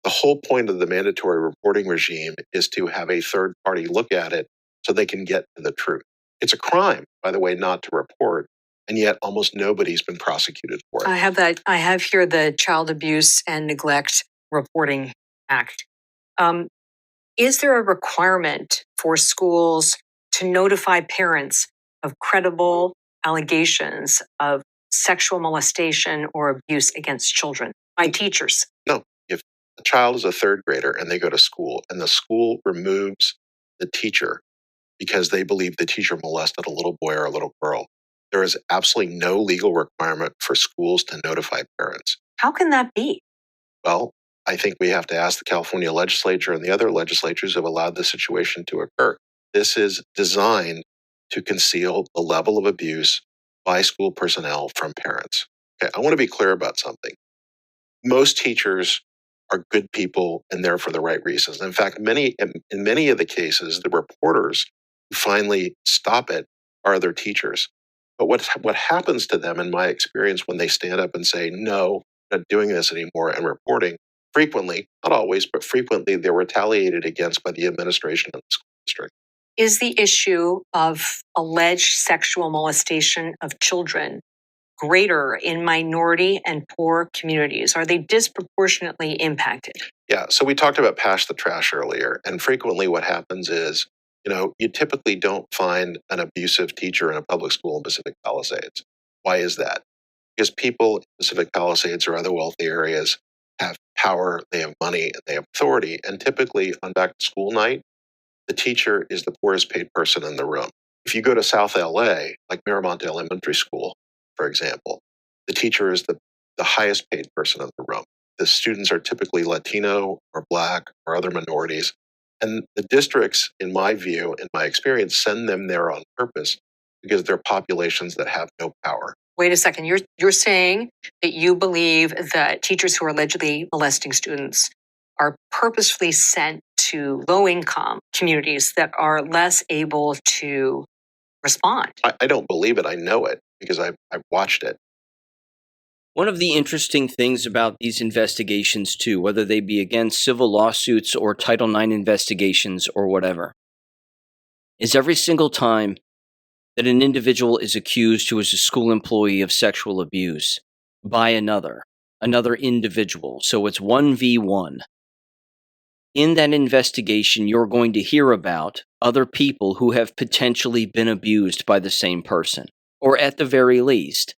The whole point of the mandatory reporting regime is to have a third party look at it so they can get to the truth. It's a crime, by the way, not to report. And yet almost nobody's been prosecuted for it. I have here the Child Abuse and Neglect Reporting Act. Is there a requirement for schools to notify parents of credible allegations of sexual molestation or abuse against children by teachers? No. If a child is a third grader and they go to school and the school removes the teacher because they believe the teacher molested a little boy or a little girl, there is absolutely no legal requirement for schools to notify parents. How can that be? Well, I think we have to ask the California legislature and the other legislatures who have allowed this situation to occur. This is designed to conceal the level of abuse by school personnel from parents. Okay, I want to be clear about something. Most teachers are good people and there for the right reasons. In fact, in many of the cases, the reporters who finally stop it are their teachers. But what happens to them, in my experience, when they stand up and say, no, I'm not doing this anymore and reporting, frequently, not always, but frequently, they're retaliated against by the administration of the school district. Is the issue of alleged sexual molestation of children greater in minority and poor communities? Are they disproportionately impacted? Yeah, so we talked about pass the trash earlier, and frequently what happens is, you typically don't find an abusive teacher in a public school in Pacific Palisades. Why is that? Because people in Pacific Palisades or other wealthy areas have power, they have money, and they have authority. And typically on back to school night, the teacher is the poorest paid person in the room. If you go to South LA, like Miramont Elementary School, for example, the teacher is the highest paid person in the room. The students are typically Latino or Black or other minorities. And the districts, in my view, in my experience, send them there on purpose because they're populations that have no power. Wait a second. You're saying that you believe that teachers who are allegedly molesting students are purposefully sent to low-income communities that are less able to respond. I don't believe it. I know it because I've watched it. One of the interesting things about these investigations, too, whether they be against civil lawsuits or Title IX investigations or whatever, is every single time that an individual is accused who is a school employee of sexual abuse by another, another individual. So it's 1v1. In that investigation, you're going to hear about other people who have potentially been abused by the same person, or at the very least,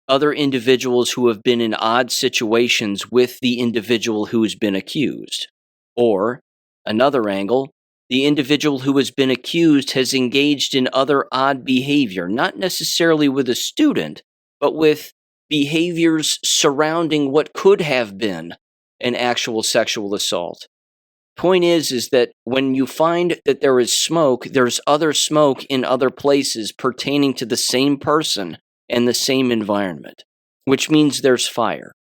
other individuals who have been in odd situations with the individual who has been accused. Or, another angle, the individual who has been accused has engaged in other odd behavior, not necessarily with a student, but with behaviors surrounding what could have been an actual sexual assault. Point is that when you find that there is smoke, there's other smoke in other places pertaining to the same person and the same environment, which means there's fire.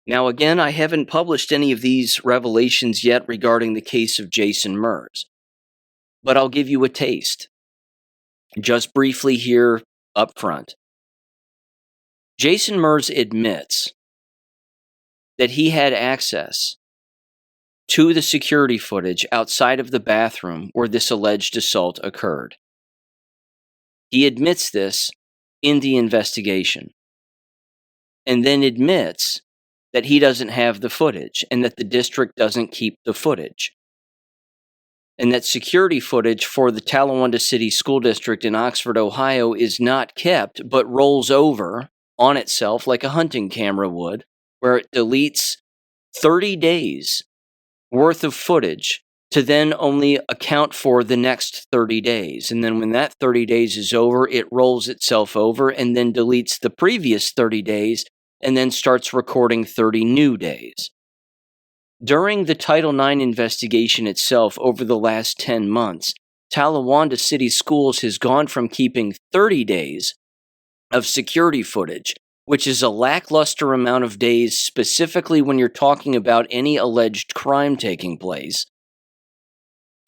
Now, again, I haven't published any of these revelations yet regarding the case of Jason Mers, but I'll give you a taste. Just briefly here up front. Jason Mers admits that he had access to the security footage outside of the bathroom where this alleged assault occurred. He admits this in the investigation, and then admits that he doesn't have the footage and that the district doesn't keep the footage, and that security footage for the Talawanda City School District in Oxford, Ohio is not kept but rolls over on itself like a hunting camera would, where it deletes 30 days worth of footage to then only account for the next 30 days. And then when that 30 days is over, it rolls itself over and then deletes the previous 30 days and then starts recording 30 new days. During the Title IX investigation itself over the last 10 months, Talawanda City Schools has gone from keeping 30 days of security footage, which is a lackluster amount of days, specifically when you're talking about any alleged crime taking place,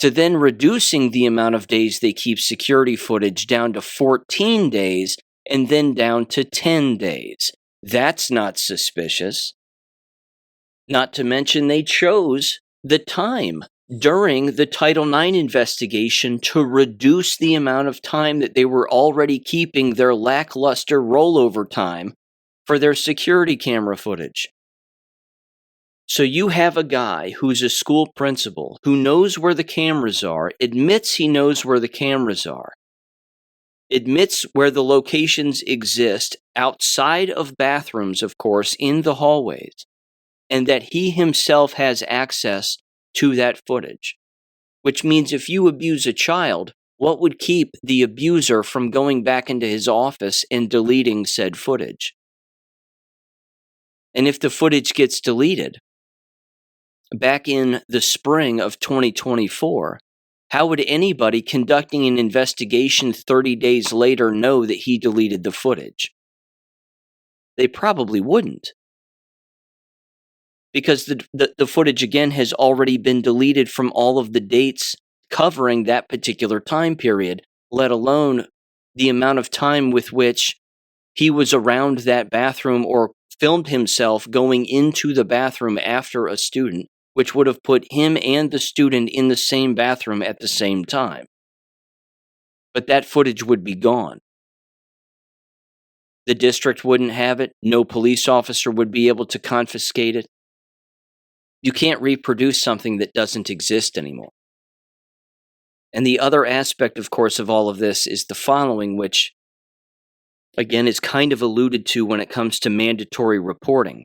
to then reducing the amount of days they keep security footage down to 14 days and then down to 10 days. That's not suspicious. Not to mention they chose the time during the Title IX investigation to reduce the amount of time that they were already keeping their lackluster rollover time for their security camera footage. So you have a guy who's a school principal who knows where the cameras are, admits he knows where the cameras are, admits where the locations exist outside of bathrooms, of course, in the hallways, and that he himself has access to that footage. Which means if you abuse a child, what would keep the abuser from going back into his office and deleting said footage? And if the footage gets deleted, back in the spring of 2024, how would anybody conducting an investigation 30 days later know that he deleted the footage? They probably wouldn't. Because the footage, again, has already been deleted from all of the dates covering that particular time period, let alone the amount of time with which he was around that bathroom or filmed himself going into the bathroom after a student, which would have put him and the student in the same bathroom at the same time. But that footage would be gone. The district wouldn't have it. No police officer would be able to confiscate it. You can't reproduce something that doesn't exist anymore. And the other aspect, of course, of all of this is the following, which, again, is kind of alluded to when it comes to mandatory reporting,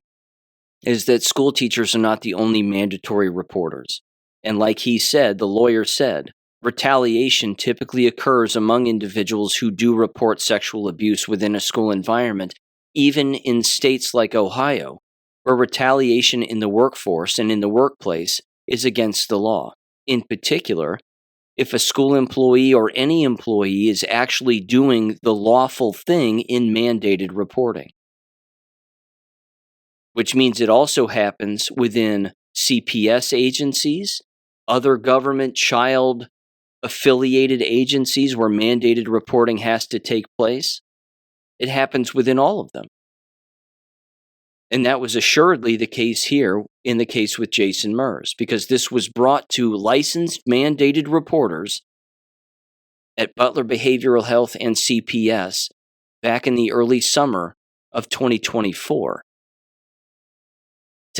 is that school teachers are not the only mandatory reporters. And like he said, the lawyer said, retaliation typically occurs among individuals who do report sexual abuse within a school environment, even in states like Ohio, where retaliation in the workforce and in the workplace is against the law. In particular, if a school employee or any employee is actually doing the lawful thing in mandated reporting. Which means it also happens within CPS agencies, other government child-affiliated agencies where mandated reporting has to take place. It happens within all of them. And that was assuredly the case here in the case with Jason Mers, because this was brought to licensed mandated reporters at Butler Behavioral Health and CPS back in the early summer of 2024.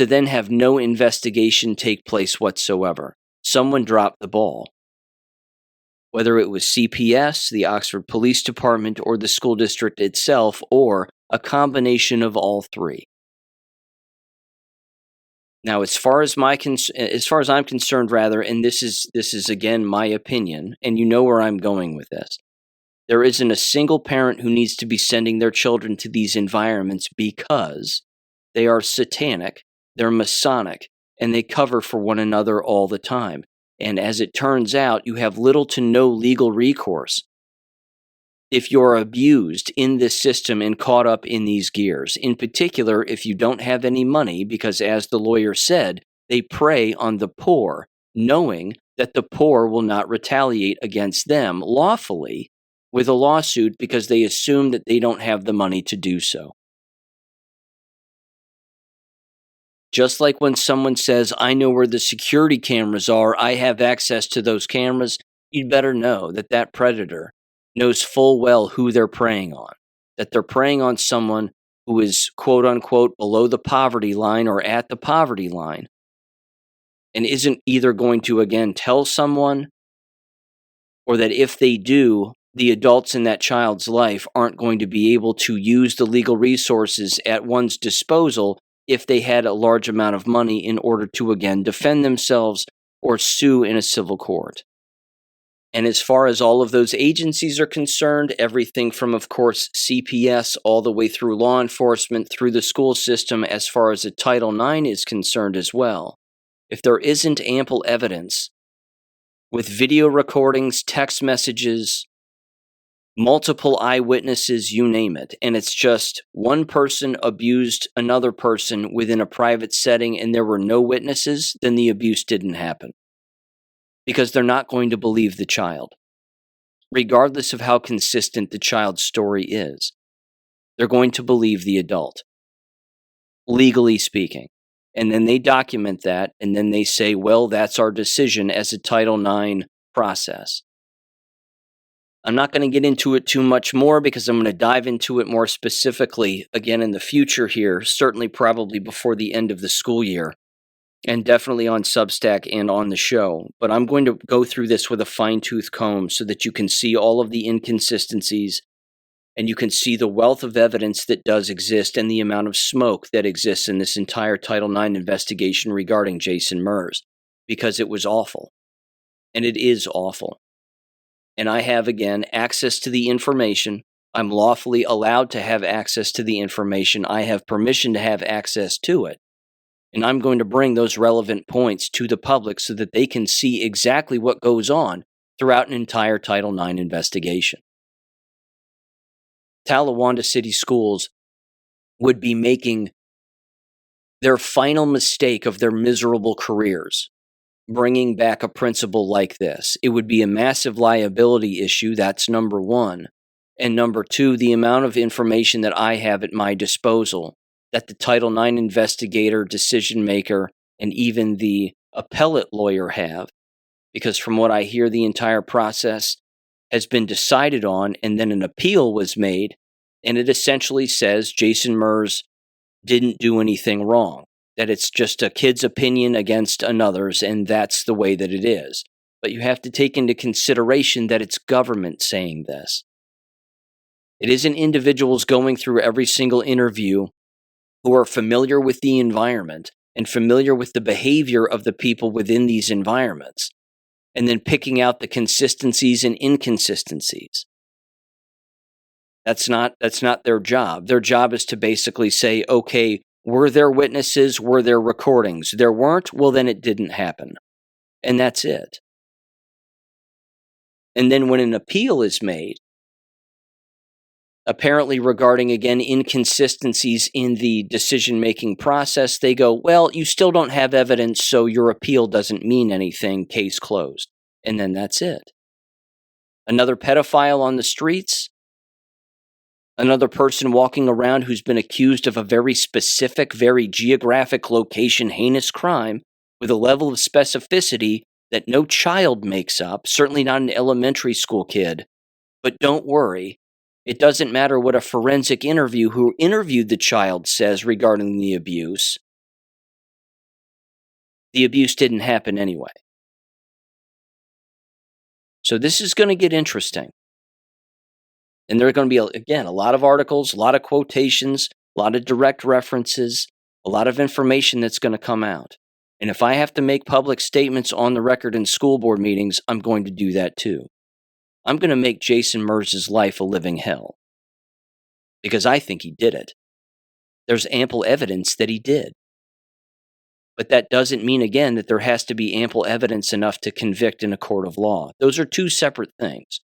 to then have no investigation take place whatsoever. Someone dropped the ball. Whether it was CPS, the Oxford Police Department, or the school district itself, or a combination of all three. Now, as far as I'm concerned, and this is again my opinion, and you know where I'm going with this. There isn't a single parent who needs to be sending their children to these environments because they are satanic, they're Masonic, and they cover for one another all the time. And as it turns out, you have little to no legal recourse if you're abused in this system and caught up in these gears. In particular, if you don't have any money, because as the lawyer said, they prey on the poor, knowing that the poor will not retaliate against them lawfully with a lawsuit because they assume that they don't have the money to do so. Just like when someone says, I know where the security cameras are, I have access to those cameras, you'd better know that that predator knows full well who they're preying on, that they're preying on someone who is quote unquote below the poverty line or at the poverty line and isn't either going to again tell someone, or that if they do, the adults in that child's life aren't going to be able to use the legal resources at one's disposal if they had a large amount of money in order to again defend themselves or sue in a civil court. And as far as all of those agencies are concerned, everything from, of course, CPS all the way through law enforcement, through the school system, as far as a Title IX is concerned as well. If there isn't ample evidence with video recordings, text messages, multiple eyewitnesses, you name it, and it's just one person abused another person within a private setting and there were no witnesses, then the abuse didn't happen. Because they're not going to believe the child, regardless of how consistent the child's story is. They're going to believe the adult, legally speaking. And then they document that, and then they say, well, that's our decision as a Title IX process. I'm not going to get into it too much more because I'm going to dive into it more specifically again in the future here, certainly probably before the end of the school year. And definitely on Substack and on the show. But I'm going to go through this with a fine-tooth comb so that you can see all of the inconsistencies and you can see the wealth of evidence that does exist and the amount of smoke that exists in this entire Title IX investigation regarding Jason Mers, because it was awful. And it is awful. And I have, again, access to the information. I'm lawfully allowed to have access to the information. I have permission to have access to it. And I'm going to bring those relevant points to the public so that they can see exactly what goes on throughout an entire Title IX investigation. Talawanda City Schools would be making their final mistake of their miserable careers, bringing back a principal like this. It would be a massive liability issue, that's number one. And number two, the amount of information that I have at my disposal that the Title IX investigator, decision maker, and even the appellate lawyer have, because from what I hear, the entire process has been decided on, and then an appeal was made, and it essentially says Jason Mers didn't do anything wrong, that it's just a kid's opinion against another's, and that's the way that it is. But you have to take into consideration that it's government saying this. It isn't individuals going through every single interview who are familiar with the environment and familiar with the behavior of the people within these environments, and then picking out the consistencies and inconsistencies. That's not their job. Their job is to basically say, okay, were there witnesses? Were there recordings? There weren't? Well, then it didn't happen. And that's it. And then when an appeal is made, apparently regarding, again, inconsistencies in the decision-making process, they go, well, you still don't have evidence, so your appeal doesn't mean anything, case closed. And then that's it. Another pedophile on the streets, another person walking around who's been accused of a very specific, very geographic location, heinous crime, with a level of specificity that no child makes up, certainly not an elementary school kid. But don't worry. It doesn't matter what a forensic interview who interviewed the child says regarding the abuse. the abuse didn't happen anyway. So this is going to get interesting. And there are going to be, again, a lot of articles, a lot of quotations, a lot of direct references, a lot of information that's going to come out. And if I have to make public statements on the record in school board meetings, I'm going to do that too. I'm going to make Jason Merz's life a living hell. Because I think he did it. There's ample evidence that he did. But that doesn't mean, again, that there has to be ample evidence enough to convict in a court of law. Those are two separate things.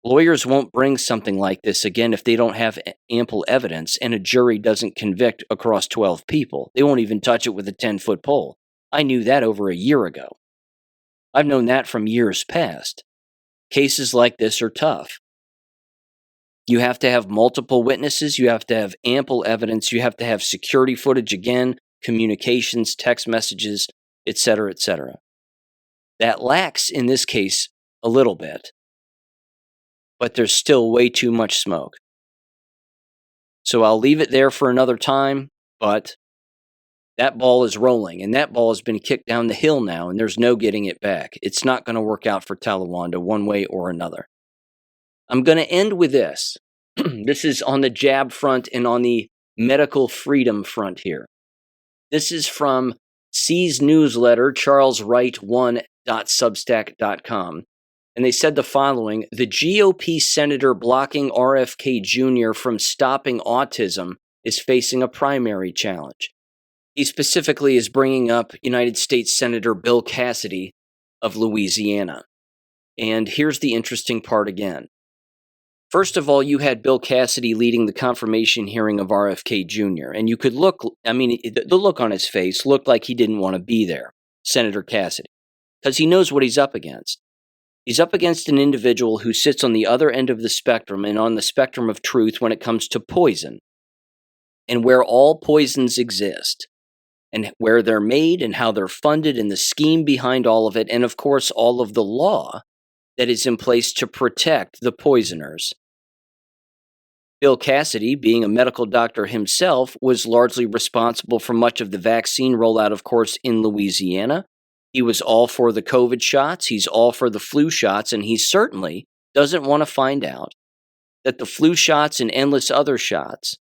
Lawyers won't bring something like this, again, if they don't have ample evidence and a jury doesn't convict across 12 people. They won't even touch it with a 10-foot pole. I knew that over a year ago. I've known that from years past. Cases like this are tough. You have to have multiple witnesses. You have to have ample evidence. You have to have security footage, again, communications, text messages, etc., etc. That lacks, in this case, a little bit. But there's still way too much smoke. So I'll leave it there for another time, but that ball is rolling, and that ball has been kicked down the hill now, and there's no getting it back. It's not going to work out for Talawanda one way or another. I'm going to end with this. This is on the jab front and on the medical freedom front here. This is from C's newsletter, charleswright1.substack.com. And they said the following: the GOP senator blocking RFK Jr. from stopping autism is facing a primary challenge. He specifically is bringing up United States Senator Bill Cassidy of Louisiana. And here's the interesting part again. First of all, you had Bill Cassidy leading the confirmation hearing of RFK Jr. And you could look, the look on his face looked like he didn't want to be there, Senator Cassidy, because he knows what he's up against. He's up against an individual who sits on the other end of the spectrum and on the spectrum of truth when it comes to poison and where all poisons exist and where they're made and how they're funded and the scheme behind all of it. And of course, all of the law that is in place to protect the poisoners. Bill Cassidy, being a medical doctor himself, was largely responsible for much of the vaccine rollout, of course, in Louisiana. He was all for the COVID shots, he's all for the flu shots, and he certainly doesn't want to find out that the flu shots and endless other shots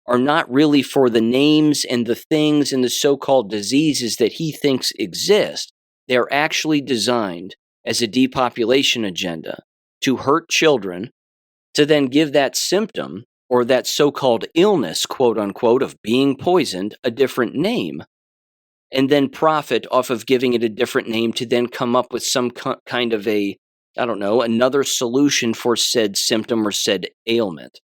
are not really for the names and the things and the so-called diseases that he thinks exist. They're actually designed as a depopulation agenda to hurt children, to then give that symptom or that so-called illness, quote unquote, of being poisoned a different name, and then profit off of giving it a different name to then come up with some kind of another solution for said symptom or said ailment.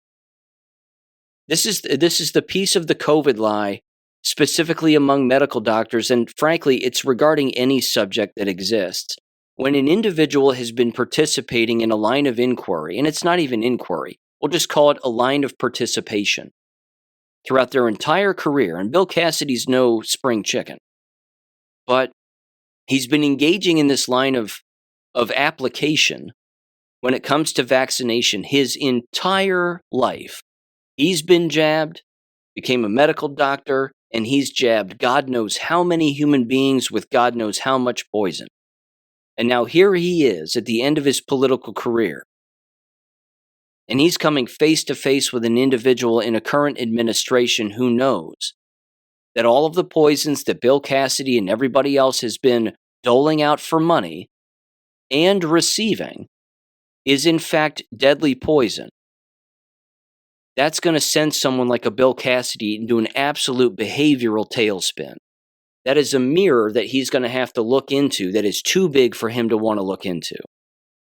This is the piece of the COVID lie, specifically among medical doctors, and frankly, it's regarding any subject that exists. When an individual has been participating in a line of inquiry, and it's not even inquiry, we'll just call it a line of participation, throughout their entire career, and Bill Cassidy's no spring chicken, but he's been engaging in this line of application when it comes to vaccination his entire life. He's been jabbed, became a medical doctor, and he's jabbed God knows how many human beings with God knows how much poison. And now here he is at the end of his political career. And he's coming face to face with an individual in a current administration who knows that all of the poisons that Bill Cassidy and everybody else has been doling out for money and receiving is in fact deadly poison. That's going to send someone like a Bill Cassidy into an absolute behavioral tailspin. That is a mirror that he's going to have to look into that is too big for him to want to look into.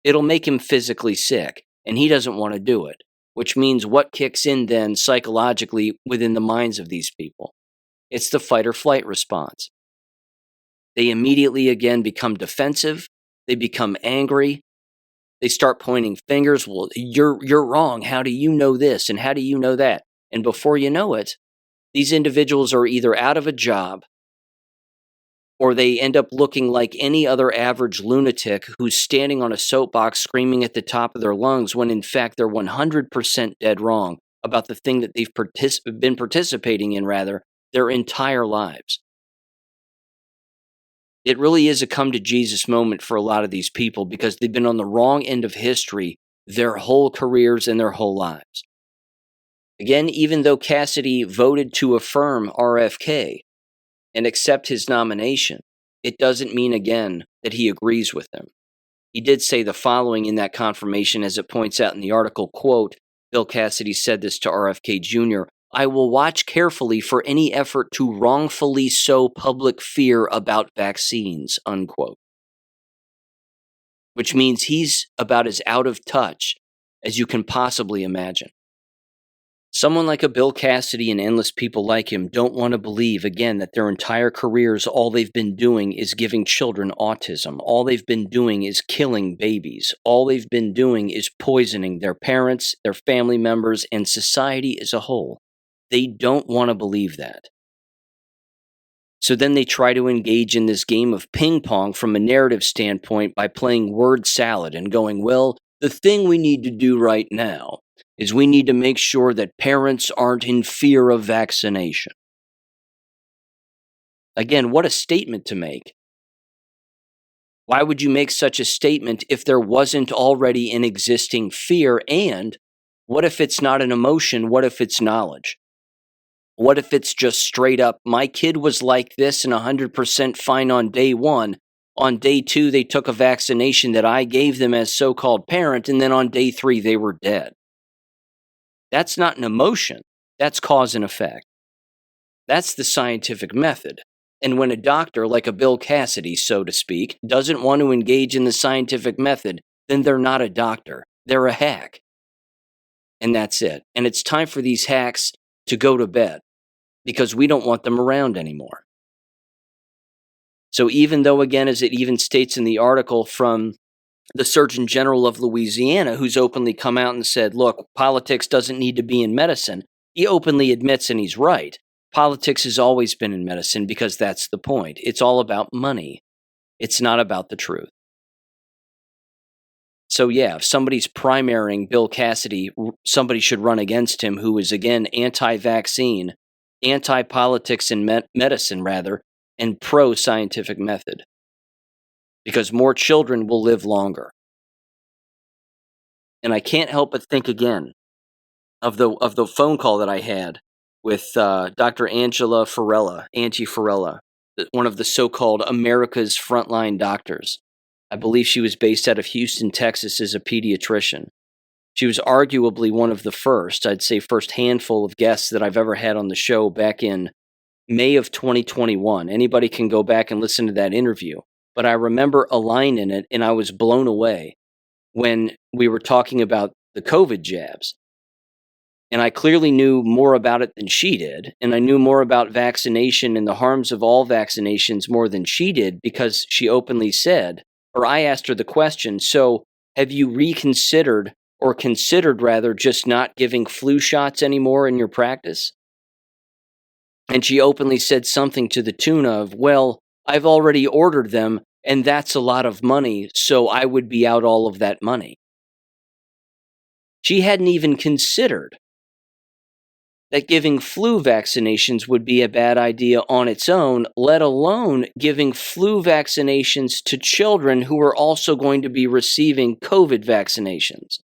It'll make him physically sick, and he doesn't want to do it, which means what kicks in then psychologically within the minds of these people? It's the fight or flight response. They immediately again become defensive. They become angry. They start pointing fingers. Well, you're wrong. How do you know this? And how do you know that? And before you know it, these individuals are either out of a job or they end up looking like any other average lunatic who's standing on a soapbox screaming at the top of their lungs when in fact they're 100% dead wrong about the thing that they've been participating in, rather, their entire lives. It really is a come to Jesus moment for a lot of these people because they've been on the wrong end of history their whole careers and their whole lives. Again, even though Cassidy voted to affirm RFK and accept his nomination, it doesn't mean, again, that he agrees with him. He did say the following in that confirmation, as it points out in the article, quote, Bill Cassidy said this to RFK Jr., I will watch carefully for any effort to wrongfully sow public fear about vaccines, unquote. Which means he's about as out of touch as you can possibly imagine. Someone like a Bill Cassidy and endless people like him don't want to believe, again, that their entire careers, all they've been doing is giving children autism. All they've been doing is killing babies. All they've been doing is poisoning their parents, their family members, and society as a whole. They don't want to believe that. So then they try to engage in this game of ping pong from a narrative standpoint by playing word salad and going, well, the thing we need to do right now is we need to make sure that parents aren't in fear of vaccination. Again, what a statement to make. Why would you make such a statement if there wasn't already an existing fear? And what if it's not an emotion? What if it's knowledge? What if it's just straight up, my kid was like this and 100% fine on day one. On day two, they took a vaccination that I gave them as so-called parent, and then on day three, they were dead. That's not an emotion. That's cause and effect. That's the scientific method. And when a doctor, like a Bill Cassidy, so to speak, doesn't want to engage in the scientific method, then they're not a doctor. They're a hack. And that's it. And it's time for these hacks to go to bed because we don't want them around anymore. So even though, again, as it even states in the article from the Surgeon General of Louisiana, who's openly come out and said, look, politics doesn't need to be in medicine. He openly admits, and he's right, politics has always been in medicine because that's the point. It's all about money. It's not about the truth. So yeah, if somebody's primarying Bill Cassidy, somebody should run against him who is, again, anti-vaccine, anti-politics in medicine, rather, and pro-scientific method. Because more children will live longer. And I can't help but think again of the phone call that I had with Dr. Angela Farella, Auntie Farella, one of the so-called America's frontline doctors. I believe she was based out of Houston, Texas, as a pediatrician. She was arguably one of the first, I'd say first handful of guests that I've ever had on the show back in May of 2021. Anybody can go back and listen to that interview. But I remember a line in it, and I was blown away when we were talking about the COVID jabs. And I clearly knew more about it than she did, and I knew more about vaccination and the harms of all vaccinations more than she did because she openly said, or I asked her the question, so have you reconsidered, or considered rather, just not giving flu shots anymore in your practice? And she openly said something to the tune of, well, I've already ordered them, and that's a lot of money, so I would be out all of that money. She hadn't even considered that giving flu vaccinations would be a bad idea on its own, let alone giving flu vaccinations to children who are also going to be receiving COVID vaccinations.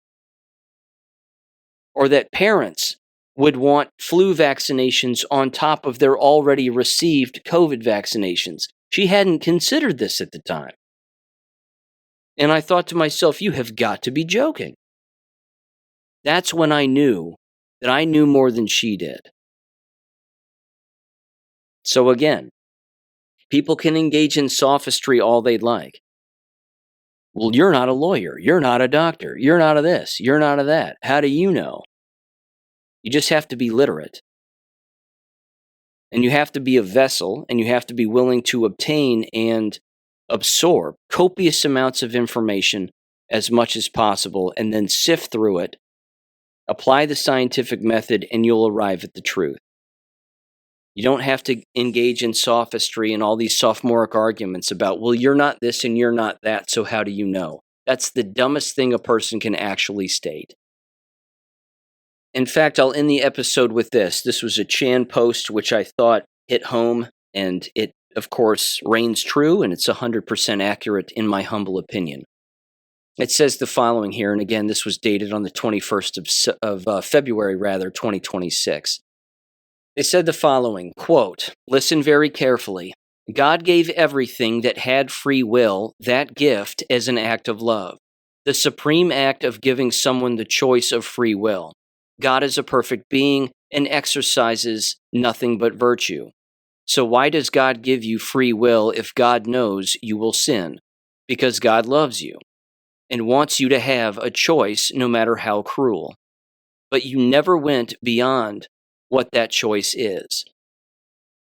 Or that parents would want flu vaccinations on top of their already received COVID vaccinations. She hadn't considered this at the time. And I thought to myself, you have got to be joking. That's when I knew that I knew more than she did. So again, people can engage in sophistry all they'd like. Well, you're not a lawyer. You're not a doctor. You're not a this. You're not a that. How do you know? You just have to be literate. And you have to be a vessel, and you have to be willing to obtain and absorb copious amounts of information as much as possible, and then sift through it, apply the scientific method, and you'll arrive at the truth. You don't have to engage in sophistry and all these sophomoric arguments about, well, you're not this and you're not that, so how do you know? That's the dumbest thing a person can actually state. In fact, I'll end the episode with this. This was a Chan post which I thought hit home, and it of course, reigns true, and it's 100% accurate in my humble opinion. It says the following here, and again, this was dated on the 21st of February, 2026. It said the following, quote, "Listen very carefully. God gave everything that had free will, that gift, as an act of love, the supreme act of giving someone the choice of free will. God is a perfect being and exercises nothing but virtue. So why does God give you free will if God knows you will sin? Because God loves you and wants you to have a choice no matter how cruel. But you never went beyond what that choice is.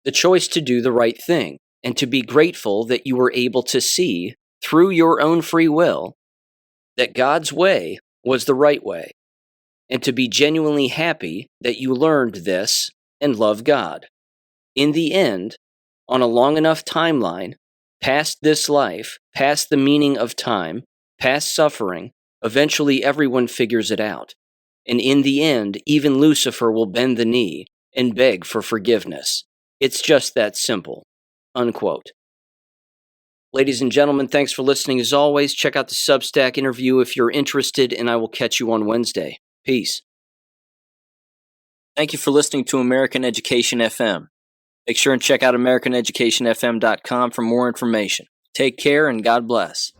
The choice to do the right thing and to be grateful that you were able to see through your own free will that God's way was the right way, and to be genuinely happy that you learned this and love God. In the end, on a long enough timeline, past this life, past the meaning of time, past suffering, eventually everyone figures it out. And in the end, even Lucifer will bend the knee and beg for forgiveness. It's just that simple." Unquote. Ladies and gentlemen, thanks for listening as always. Check out the Substack interview if you're interested, and I will catch you on Wednesday. Peace. Thank you for listening to American Education FM. Make sure and check out AmericanEducationFM.com for more information. Take care and God bless.